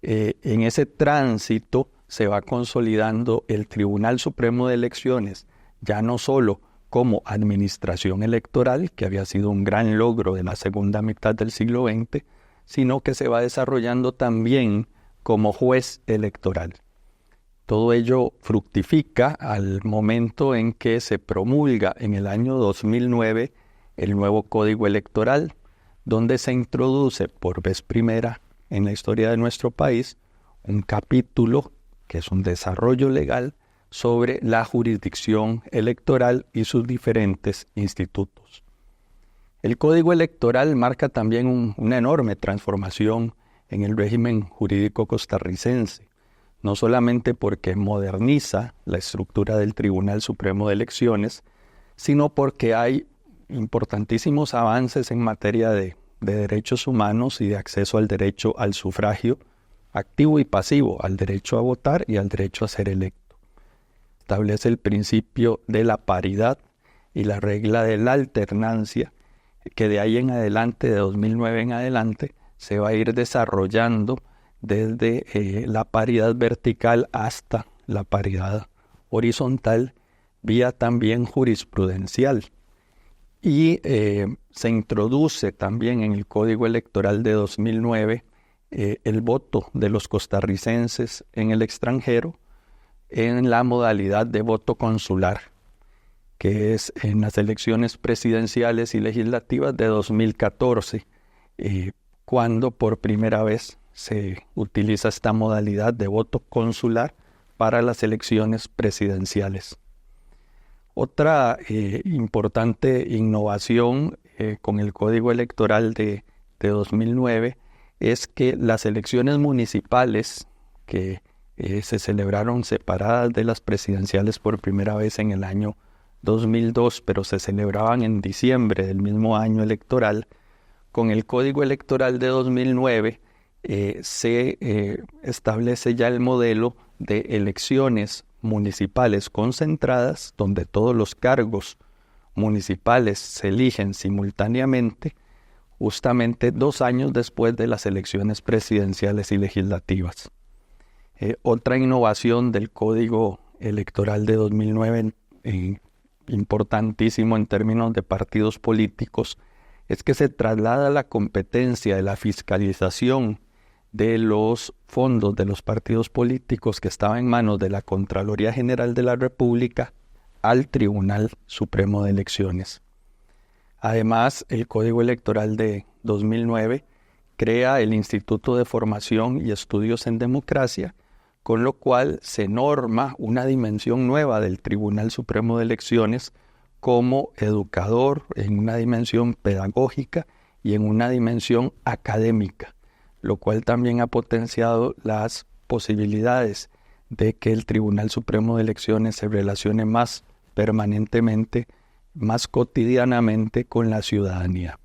En ese tránsito se va consolidando el Tribunal Supremo de Elecciones, ya no solo como administración electoral, que había sido un gran logro de la segunda mitad del siglo XX, sino que se va desarrollando también como juez electoral. Todo ello fructifica al momento en que se promulga en el año 2009 el nuevo Código Electoral, donde se introduce por vez primera en la historia de nuestro país un capítulo que es un desarrollo legal sobre la jurisdicción electoral y sus diferentes institutos. El Código Electoral marca también una enorme transformación en el régimen jurídico costarricense, no solamente porque moderniza la estructura del Tribunal Supremo de Elecciones, sino porque hay importantísimos avances en materia de derechos humanos y de acceso al derecho al sufragio activo y pasivo, al derecho a votar y al derecho a ser electo. Establece el principio de la paridad y la regla de la alternancia, que de ahí en adelante, de 2009 en adelante, se va a ir desarrollando desde la paridad vertical hasta la paridad horizontal, vía también jurisprudencial. Y se introduce también en el Código Electoral de 2009 el voto de los costarricenses en el extranjero en la modalidad de voto consular, que es en las elecciones presidenciales y legislativas de 2014, cuando por primera vez se utiliza esta modalidad de voto consular para las elecciones presidenciales. Otra importante innovación con el Código Electoral de 2009 es que las elecciones municipales que se celebraron separadas de las presidenciales por primera vez en el año 2002, pero se celebraban en diciembre del mismo año electoral, con el Código Electoral de 2009 se establece ya el modelo de elecciones municipales concentradas, donde todos los cargos municipales se eligen simultáneamente, justamente 2 años después de las elecciones presidenciales y legislativas. Otra innovación del Código Electoral de 2009, importantísimo en términos de partidos políticos, es que se traslada la competencia de la fiscalización de los fondos de los partidos políticos que estaba en manos de la Contraloría General de la República al Tribunal Supremo de Elecciones. Además, el Código Electoral de 2009 crea el Instituto de Formación y Estudios en Democracia, con lo cual se norma una dimensión nueva del Tribunal Supremo de Elecciones como educador, en una dimensión pedagógica y en una dimensión académica, lo cual también ha potenciado las posibilidades de que el Tribunal Supremo de Elecciones se relacione más permanentemente, más cotidianamente con la ciudadanía.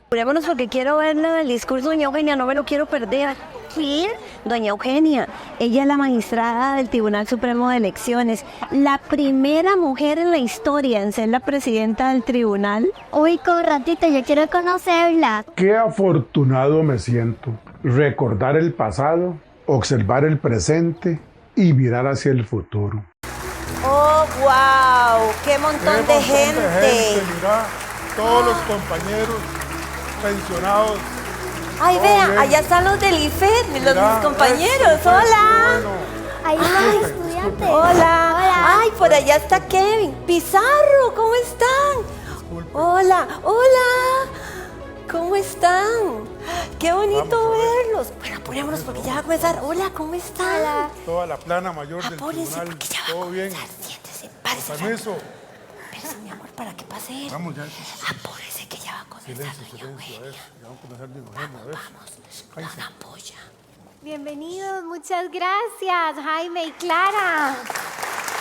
Apurémonos porque quiero ver el discurso de doña Eugenia, no me lo quiero perder. ¿Quién? Doña Eugenia. Ella es la magistrada del Tribunal Supremo de Elecciones, la primera mujer en la historia en ser la presidenta del tribunal. Uy, con ratito, yo quiero conocerla. Qué afortunado me siento. Recordar el pasado, observar el presente y mirar hacia el futuro. ¡Oh, wow! ¡Qué montón de gente! Mira, todos los compañeros pensionados. Ay, vea, allá están los del IFED, mis compañeros. ¡Hola! Ahí están los estudiantes. Hola. Ay, por allá está Kevin. Pizarro, ¿cómo están? Hola, hola. ¿Cómo están? Qué bonito verlos. Bueno, apurémonos porque ya va a comenzar. Hola, ¿cómo están? Toda la plana mayor del Apúrense tribunal. porque ya va Todo a bien. comenzar. Siéntese, párese. Permiso. Espérese, mi amor, para que pase él. Vamos ya. Apúrese que ya va a comenzar. Silencio, a ver. Ya vamos a comenzar de Eugenia, a ver. Vamos, una polla. Bienvenidos, muchas gracias, Jaime y Clara.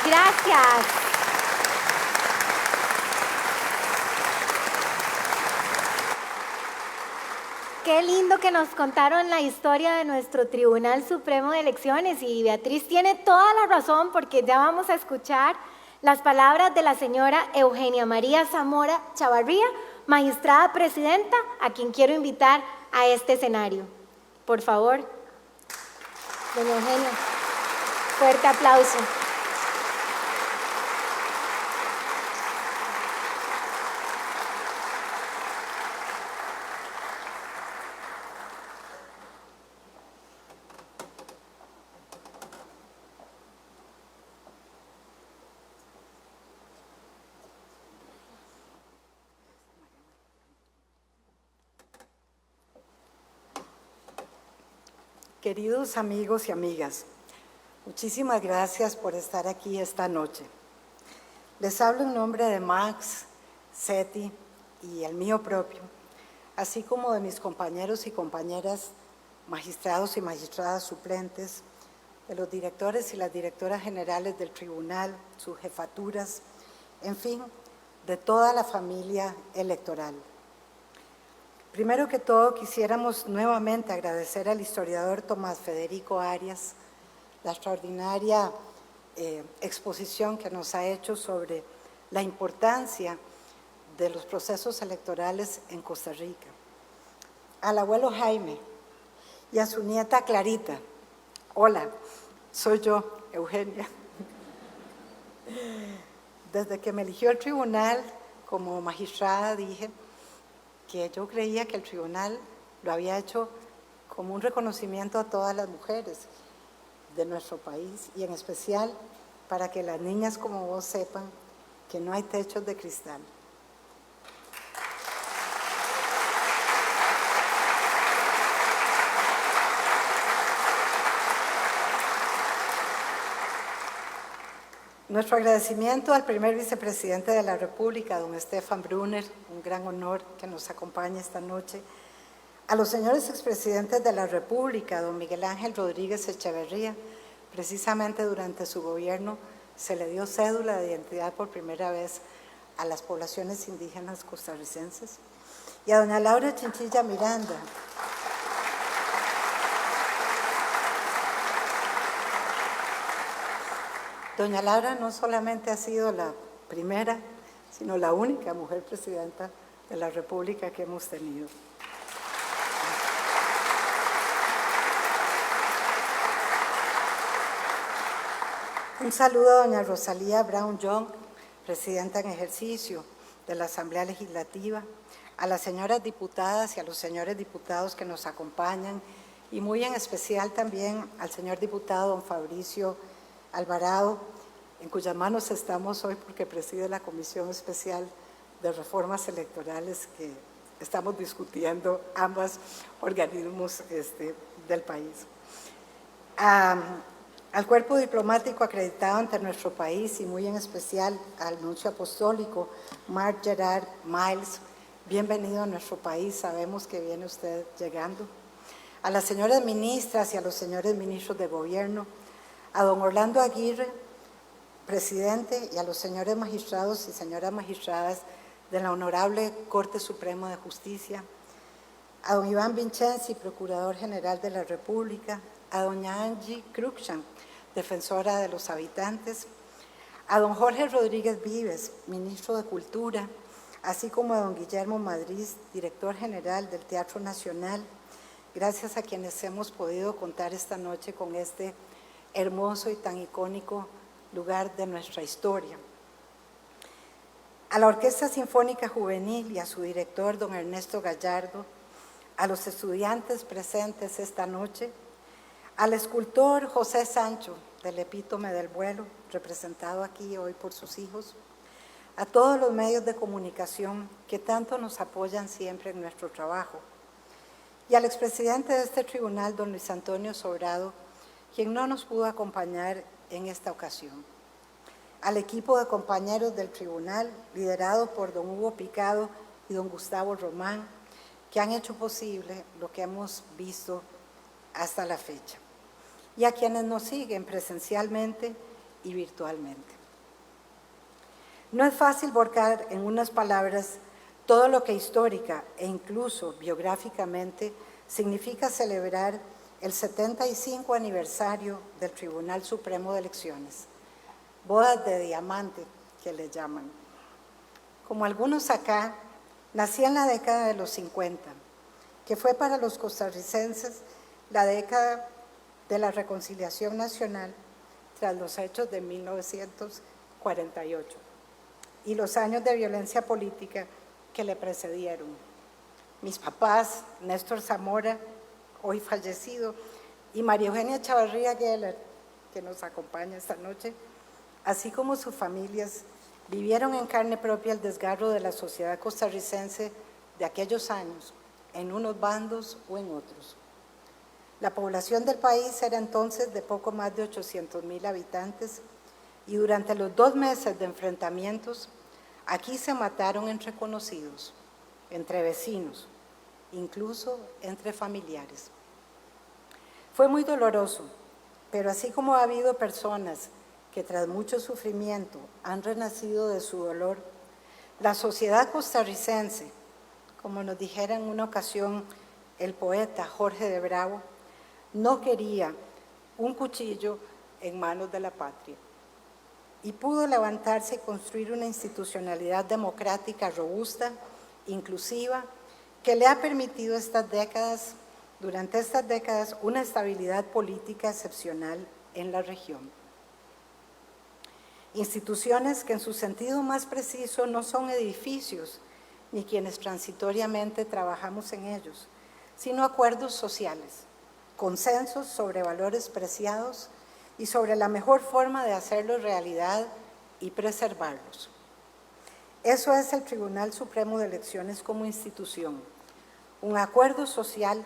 Gracias. Qué lindo que nos contaron la historia de nuestro Tribunal Supremo de Elecciones y Beatriz tiene toda la razón porque ya vamos a escuchar las palabras de la señora Eugenia María Zamora Chavarría, magistrada presidenta, a quien quiero invitar a este escenario. Por favor, doña Eugenia, fuerte aplauso. Queridos amigos y amigas, muchísimas gracias por estar aquí esta noche. Les hablo en nombre de Max, Seti y el mío propio, así como de mis compañeros y compañeras, magistrados y magistradas suplentes, de los directores y las directoras generales del tribunal, sus jefaturas, en fin, de toda la familia electoral. Primero que todo, quisiéramos nuevamente agradecer al historiador Tomás Federico Arias la extraordinaria exposición que nos ha hecho sobre la importancia de los procesos electorales en Costa Rica. Al abuelo Jaime y a su nieta Clarita. Hola, soy yo, Eugenia. Desde que me eligió el tribunal como magistrada dije que yo creía que el tribunal lo había hecho como un reconocimiento a todas las mujeres de nuestro país y en especial para que las niñas como vos sepan que no hay techos de cristal. Nuestro agradecimiento al primer vicepresidente de la República, don Stefan Brunner, un gran honor que nos acompañe esta noche. A los señores expresidentes de la República, don Miguel Ángel Rodríguez Echeverría, precisamente durante su gobierno se le dio cédula de identidad por primera vez a las poblaciones indígenas costarricenses. Y a doña Laura Chinchilla Miranda, doña Laura no solamente ha sido la primera, sino la única mujer presidenta de la República que hemos tenido. Un saludo a doña Rosalía Brown Young, presidenta en ejercicio de la Asamblea Legislativa, a las señoras diputadas y a los señores diputados que nos acompañan, y muy en especial también al señor diputado don Fabricio Alvarado, en cuyas manos estamos hoy porque preside la Comisión Especial de Reformas Electorales que estamos discutiendo ambos organismos del país. Al cuerpo diplomático acreditado ante nuestro país y muy en especial al nuncio apostólico Mark Gerard Miles, bienvenido a nuestro país, sabemos que viene usted llegando. A las señoras ministras y a los señores ministros de gobierno, a don Orlando Aguirre, presidente, y a los señores magistrados y señoras magistradas de la Honorable Corte Suprema de Justicia, a don Iván Vincenzi, Procurador General de la República, a doña Angie Cruikshank, defensora de los habitantes, a don Jorge Rodríguez Vives, Ministro de Cultura, así como a don Guillermo Madrid, Director General del Teatro Nacional, gracias a quienes hemos podido contar esta noche con este hermoso y tan icónico lugar de nuestra historia. A la Orquesta Sinfónica Juvenil y a su director, don Ernesto Gallardo, a los estudiantes presentes esta noche, al escultor José Sancho, del Epítome del Vuelo, representado aquí hoy por sus hijos, a todos los medios de comunicación que tanto nos apoyan siempre en nuestro trabajo, y al expresidente de este tribunal, don Luis Antonio Sobrado, quien no nos pudo acompañar en esta ocasión. Al equipo de compañeros del tribunal, liderado por don Hugo Picado y don Gustavo Román, que han hecho posible lo que hemos visto hasta la fecha, y a quienes nos siguen presencialmente y virtualmente. No es fácil volcar en unas palabras todo lo que histórica e incluso biográficamente significa celebrar el 75 aniversario del Tribunal Supremo de Elecciones, bodas de diamante que le llaman. Como algunos acá, nací en la década de los 50, que fue para los costarricenses la década de la reconciliación nacional tras los hechos de 1948 y los años de violencia política que le precedieron. Mis papás, Néstor Zamora, hoy fallecido, y María Eugenia Chavarría Geller, que nos acompaña esta noche, así como sus familias, vivieron en carne propia el desgarro de la sociedad costarricense de aquellos años, en unos bandos o en otros. La población del país era entonces de poco más de 800,000 habitantes y durante los 2 meses de enfrentamientos, aquí se mataron entre conocidos, entre vecinos, incluso entre familiares. Fue muy doloroso, pero así como ha habido personas que tras mucho sufrimiento han renacido de su dolor, la sociedad costarricense, como nos dijera en una ocasión el poeta Jorge de Bravo, no quería un cuchillo en manos de la patria y pudo levantarse y construir una institucionalidad democrática robusta, inclusiva, que le ha permitido durante estas décadas, una estabilidad política excepcional en la región. Instituciones que en su sentido más preciso no son edificios, ni quienes transitoriamente trabajamos en ellos, sino acuerdos sociales, consensos sobre valores preciados y sobre la mejor forma de hacerlos realidad y preservarlos. Eso es el Tribunal Supremo de Elecciones como institución, un acuerdo social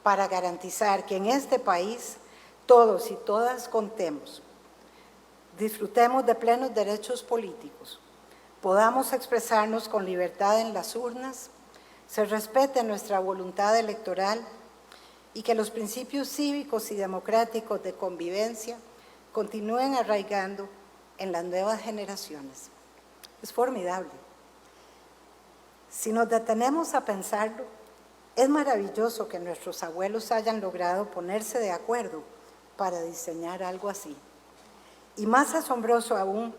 para garantizar que en este país todos y todas contemos, disfrutemos de plenos derechos políticos, podamos expresarnos con libertad en las urnas, se respete nuestra voluntad electoral y que los principios cívicos y democráticos de convivencia continúen arraigando en las nuevas generaciones. Es formidable. Si nos detenemos a pensarlo, es maravilloso que nuestros abuelos hayan logrado ponerse de acuerdo para diseñar algo así. Y más asombroso aún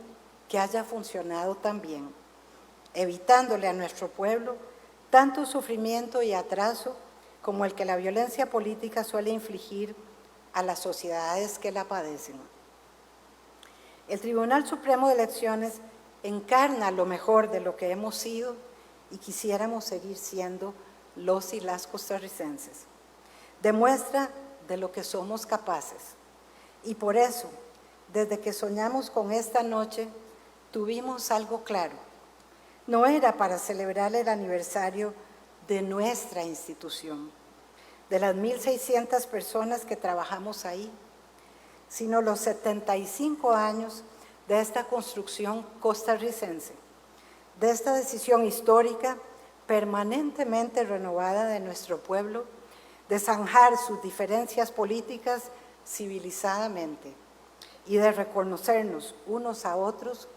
que haya funcionado tan bien, evitándole a nuestro pueblo tanto sufrimiento y atraso como el que la violencia política suele infligir a las sociedades que la padecen. El Tribunal Supremo de Elecciones encarna lo mejor de lo que hemos sido y quisiéramos seguir siendo los y las costarricenses. Demuestra de lo que somos capaces. Y por eso, desde que soñamos con esta noche, tuvimos algo claro. No era para celebrar el aniversario de nuestra institución, de las 1,600 personas que trabajamos ahí, sino los 75 años de esta construcción costarricense, de esta decisión histórica permanentemente renovada de nuestro pueblo, de zanjar sus diferencias políticas civilizadamente y de reconocernos unos a otros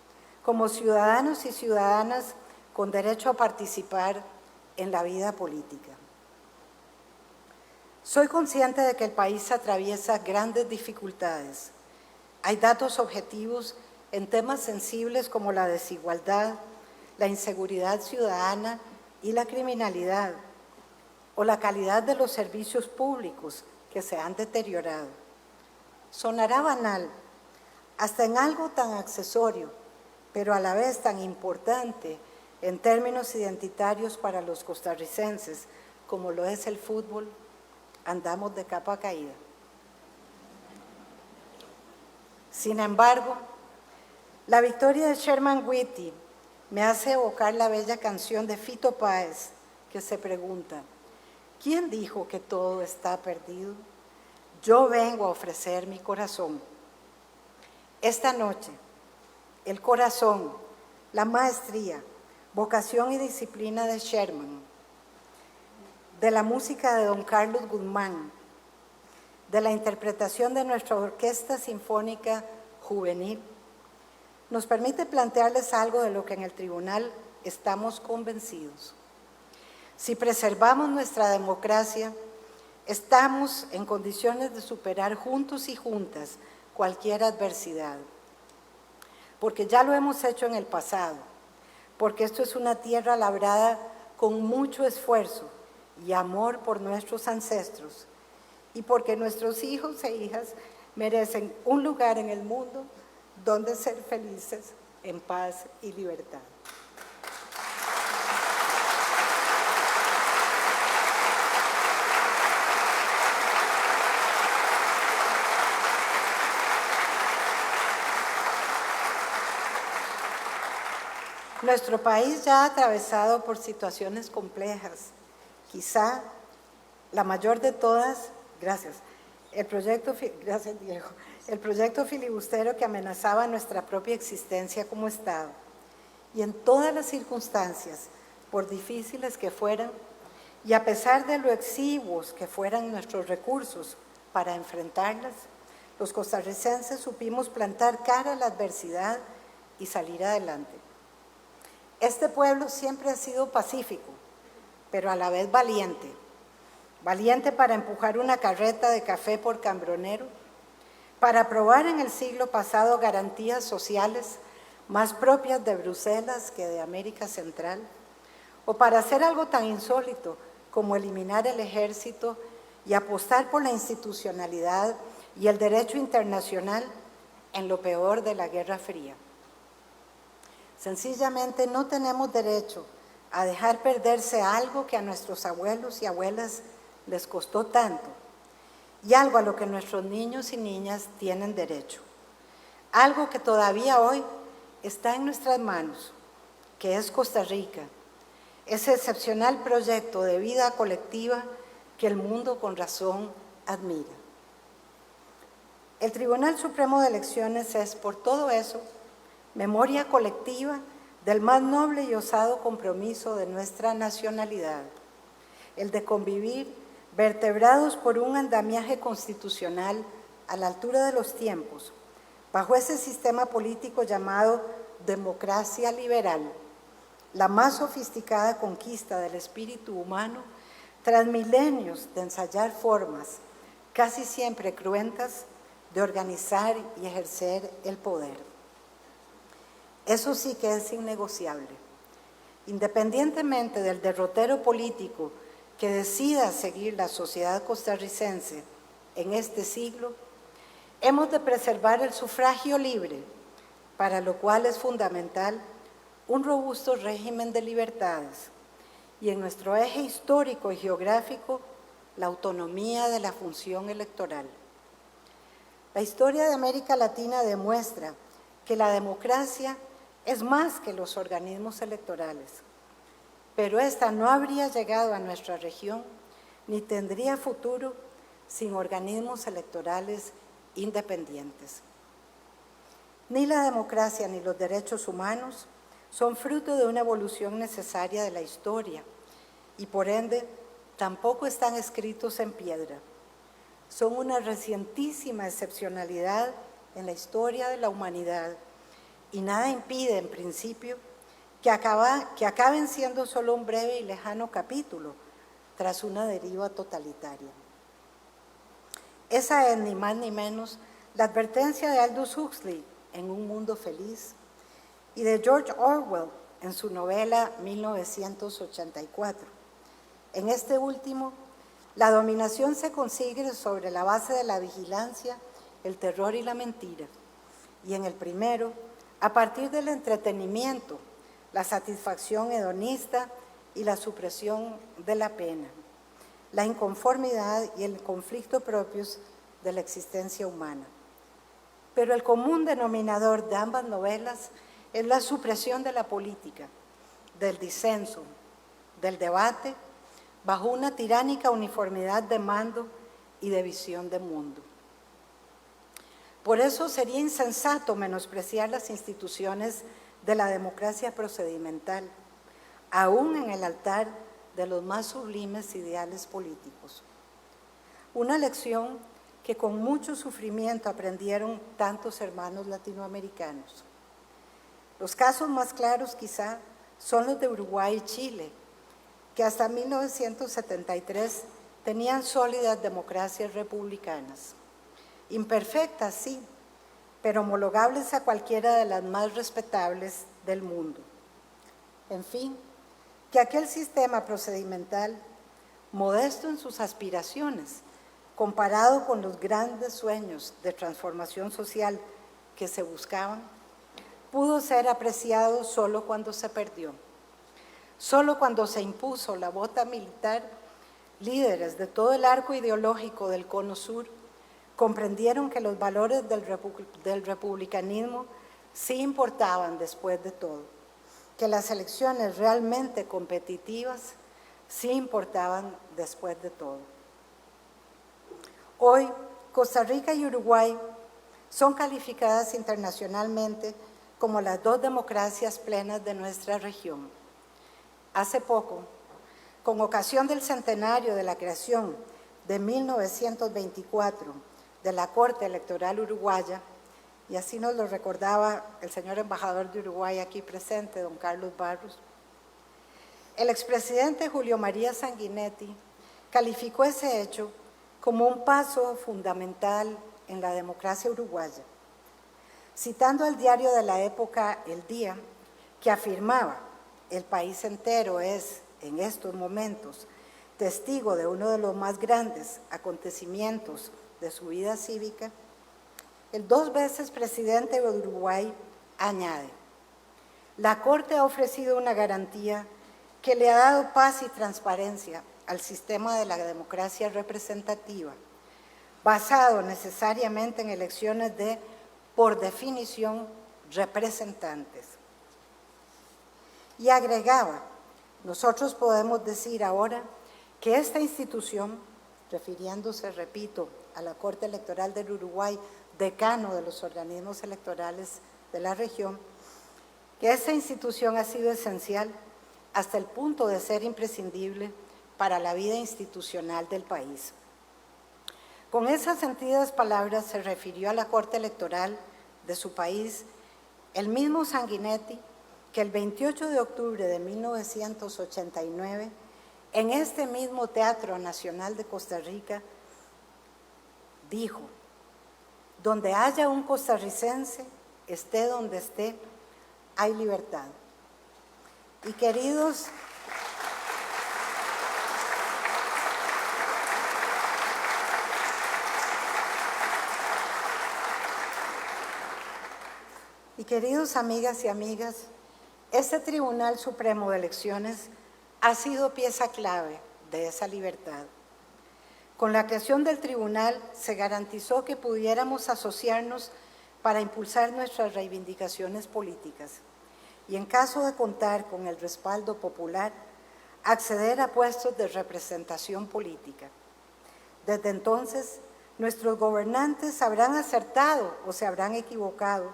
como ciudadanos y ciudadanas con derecho a participar en la vida política. Soy consciente de que el país atraviesa grandes dificultades. Hay datos objetivos en temas sensibles como la desigualdad, la inseguridad ciudadana y la criminalidad, o la calidad de los servicios públicos que se han deteriorado. Sonará banal, hasta en algo tan accesorio, pero a la vez tan importante en términos identitarios para los costarricenses, como lo es el fútbol, andamos de capa caída. Sin embargo, la victoria de Sherman Whitty me hace evocar la bella canción de Fito Páez, que se pregunta, ¿quién dijo que todo está perdido? Yo vengo a ofrecer mi corazón. Esta noche, el corazón, la maestría, vocación y disciplina de Sherman, de la música de don Carlos Guzmán, de la interpretación de nuestra Orquesta Sinfónica Juvenil, nos permite plantearles algo de lo que en el tribunal estamos convencidos. Si preservamos nuestra democracia, estamos en condiciones de superar juntos y juntas cualquier adversidad, porque ya lo hemos hecho en el pasado, porque esto es una tierra labrada con mucho esfuerzo y amor por nuestros ancestros, y porque nuestros hijos e hijas merecen un lugar en el mundo donde ser felices en paz y libertad. Nuestro país ya ha atravesado por situaciones complejas, quizá la mayor de todas, el proyecto filibustero que amenazaba nuestra propia existencia como Estado. Y en todas las circunstancias, por difíciles que fueran, y a pesar de lo exiguos que fueran nuestros recursos para enfrentarlas, los costarricenses supimos plantar cara a la adversidad y salir adelante. Este pueblo siempre ha sido pacífico, pero a la vez valiente. Valiente para empujar una carreta de café por Cambronero, para aprobar en el siglo pasado garantías sociales más propias de Bruselas que de América Central, o para hacer algo tan insólito como eliminar el ejército y apostar por la institucionalidad y el derecho internacional en lo peor de la Guerra Fría. Sencillamente no tenemos derecho a dejar perderse algo que a nuestros abuelos y abuelas les costó tanto y algo a lo que nuestros niños y niñas tienen derecho. Algo que todavía hoy está en nuestras manos, que es Costa Rica, ese excepcional proyecto de vida colectiva que el mundo con razón admira. El Tribunal Supremo de Elecciones es, por todo eso, memoria colectiva del más noble y osado compromiso de nuestra nacionalidad, el de convivir vertebrados por un andamiaje constitucional a la altura de los tiempos, bajo ese sistema político llamado democracia liberal, la más sofisticada conquista del espíritu humano tras milenios de ensayar formas, casi siempre cruentas, de organizar y ejercer el poder. Eso sí que es innegociable. Independientemente del derrotero político que decida seguir la sociedad costarricense en este siglo, hemos de preservar el sufragio libre, para lo cual es fundamental un robusto régimen de libertades y en nuestro eje histórico y geográfico la autonomía de la función electoral. La historia de América Latina demuestra que la democracia es más que los organismos electorales, pero esta no habría llegado a nuestra región ni tendría futuro sin organismos electorales independientes. Ni la democracia ni los derechos humanos son fruto de una evolución necesaria de la historia y por ende tampoco están escritos en piedra. Son una recientísima excepcionalidad en la historia de la humanidad y nada impide, en principio, que acaben siendo solo un breve y lejano capítulo tras una deriva totalitaria. Esa es, ni más ni menos, la advertencia de Aldous Huxley en Un Mundo Feliz y de George Orwell en su novela 1984. En este último, la dominación se consigue sobre la base de la vigilancia, el terror y la mentira. Y en el primero, a partir del entretenimiento, la satisfacción hedonista y la supresión de la pena, la inconformidad y el conflicto propios de la existencia humana. Pero el común denominador de ambas novelas es la supresión de la política, del disenso, del debate, bajo una tiránica uniformidad de mando y de visión de mundo. Por eso sería insensato menospreciar las instituciones de la democracia procedimental, aún en el altar de los más sublimes ideales políticos. Una lección que con mucho sufrimiento aprendieron tantos hermanos latinoamericanos. Los casos más claros quizá son los de Uruguay y Chile, que hasta 1973 tenían sólidas democracias republicanas. Imperfectas, sí, pero homologables a cualquiera de las más respetables del mundo. En fin, que aquel sistema procedimental, modesto en sus aspiraciones, comparado con los grandes sueños de transformación social que se buscaban, pudo ser apreciado solo cuando se perdió. Solo cuando se impuso la bota militar, líderes de todo el arco ideológico del Cono Sur comprendieron que los valores del republicanismo sí importaban después de todo, que las elecciones realmente competitivas sí importaban después de todo. Hoy, Costa Rica y Uruguay son calificadas internacionalmente como las dos democracias plenas de nuestra región. Hace poco, con ocasión del centenario de la creación de 1924 de la Corte Electoral Uruguaya, y así nos lo recordaba el señor embajador de Uruguay aquí presente, don Carlos Barros, el expresidente Julio María Sanguinetti calificó ese hecho como un paso fundamental en la democracia uruguaya, citando al diario de la época El Día, que afirmaba: el país entero es, en estos momentos, testigo de uno de los más grandes acontecimientos de su vida cívica. El 2 veces presidente de Uruguay añade: la Corte ha ofrecido una garantía que le ha dado paz y transparencia al sistema de la democracia representativa, basado necesariamente en elecciones de, por definición, representantes. Y agregaba: nosotros podemos decir ahora que esta institución, refiriéndose, repito, a la Corte Electoral del Uruguay, decano de los organismos electorales de la región, que esta institución ha sido esencial hasta el punto de ser imprescindible para la vida institucional del país. Con esas sentidas palabras se refirió a la Corte Electoral de su país el mismo Sanguinetti, que el 28 de octubre de 1989, en este mismo Teatro Nacional de Costa Rica, dijo: donde haya un costarricense, esté donde esté, hay libertad. Y queridos amigas y amigas, este Tribunal Supremo de Elecciones ha sido pieza clave de esa libertad. Con la creación del tribunal se garantizó que pudiéramos asociarnos para impulsar nuestras reivindicaciones políticas y, en caso de contar con el respaldo popular, acceder a puestos de representación política. Desde entonces, nuestros gobernantes habrán acertado o se habrán equivocado.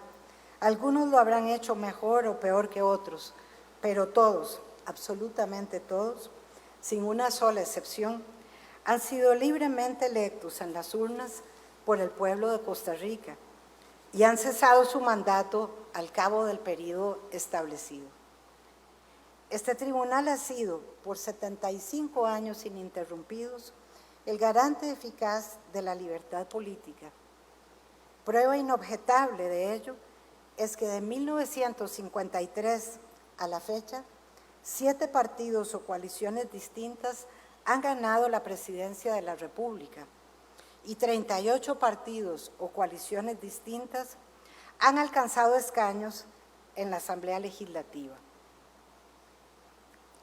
Algunos lo habrán hecho mejor o peor que otros, pero todos, absolutamente todos, sin una sola excepción, han sido libremente electos en las urnas por el pueblo de Costa Rica y han cesado su mandato al cabo del periodo establecido. Este tribunal ha sido, por 75 años ininterrumpidos, el garante eficaz de la libertad política. Prueba inobjetable de ello es que de 1953 a la fecha, 7 partidos o coaliciones distintas han ganado la presidencia de la República y 38 partidos o coaliciones distintas han alcanzado escaños en la Asamblea Legislativa.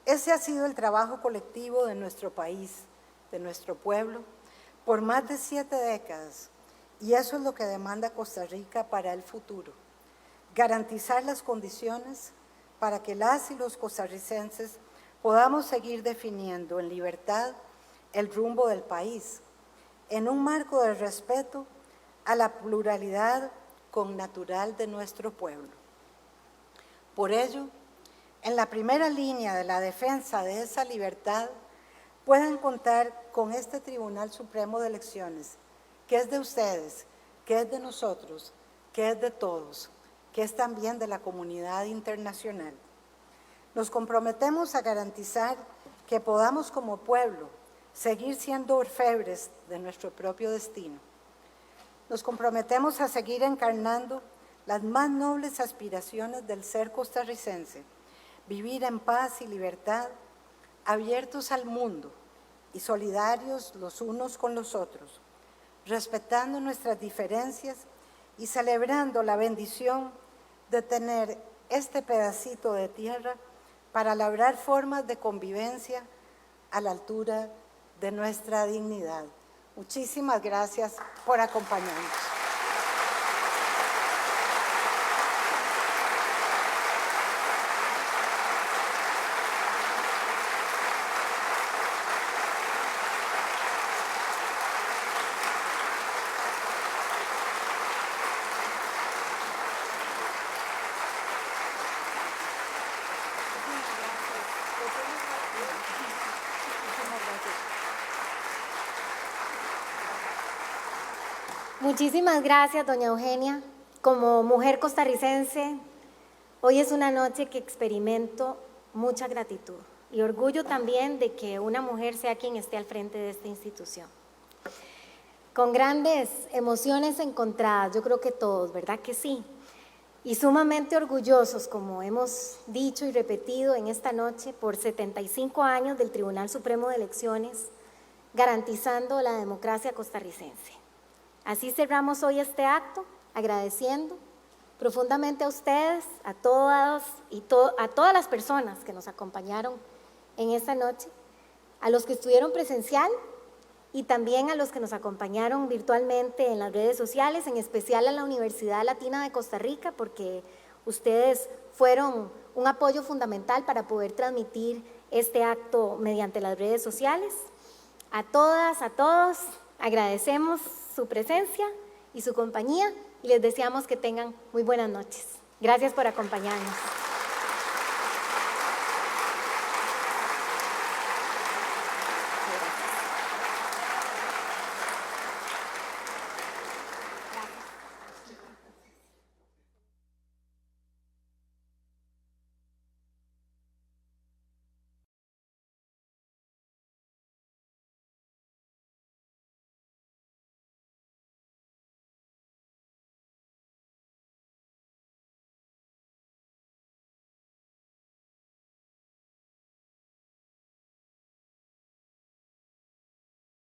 Ese ha sido el trabajo colectivo de nuestro país, de nuestro pueblo, por más de 7 décadas, y eso es lo que demanda Costa Rica para el futuro: garantizar las condiciones para que las y los costarricenses podamos seguir definiendo en libertad el rumbo del país, en un marco de respeto a la pluralidad connatural de nuestro pueblo. Por ello, en la primera línea de la defensa de esa libertad, pueden contar con este Tribunal Supremo de Elecciones, que es de ustedes, que es de nosotros, que es de todos, que es también de la comunidad internacional. Nos comprometemos a garantizar que podamos como pueblo seguir siendo orfebres de nuestro propio destino. Nos comprometemos a seguir encarnando las más nobles aspiraciones del ser costarricense: vivir en paz y libertad, abiertos al mundo y solidarios los unos con los otros, respetando nuestras diferencias y celebrando la bendición de tener este pedacito de tierra para labrar formas de convivencia a la altura de nuestra dignidad. Muchísimas gracias por acompañarnos. Muchísimas gracias, doña Eugenia. Como mujer costarricense, hoy es una noche que experimento mucha gratitud y orgullo también de que una mujer sea quien esté al frente de esta institución. Con grandes emociones encontradas, yo creo que todos, ¿verdad que sí? Y sumamente orgullosos, como hemos dicho y repetido en esta noche, por 75 años del Tribunal Supremo de Elecciones, garantizando la democracia costarricense. Así cerramos hoy este acto, agradeciendo profundamente a ustedes, a todas a todas las personas que nos acompañaron en esta noche, a los que estuvieron presencial y también a los que nos acompañaron virtualmente en las redes sociales, en especial a la Universidad Latina de Costa Rica, porque ustedes fueron un apoyo fundamental para poder transmitir este acto mediante las redes sociales. A todas, a todos, agradecemos su presencia y su compañía y les deseamos que tengan muy buenas noches. Gracias por acompañarnos.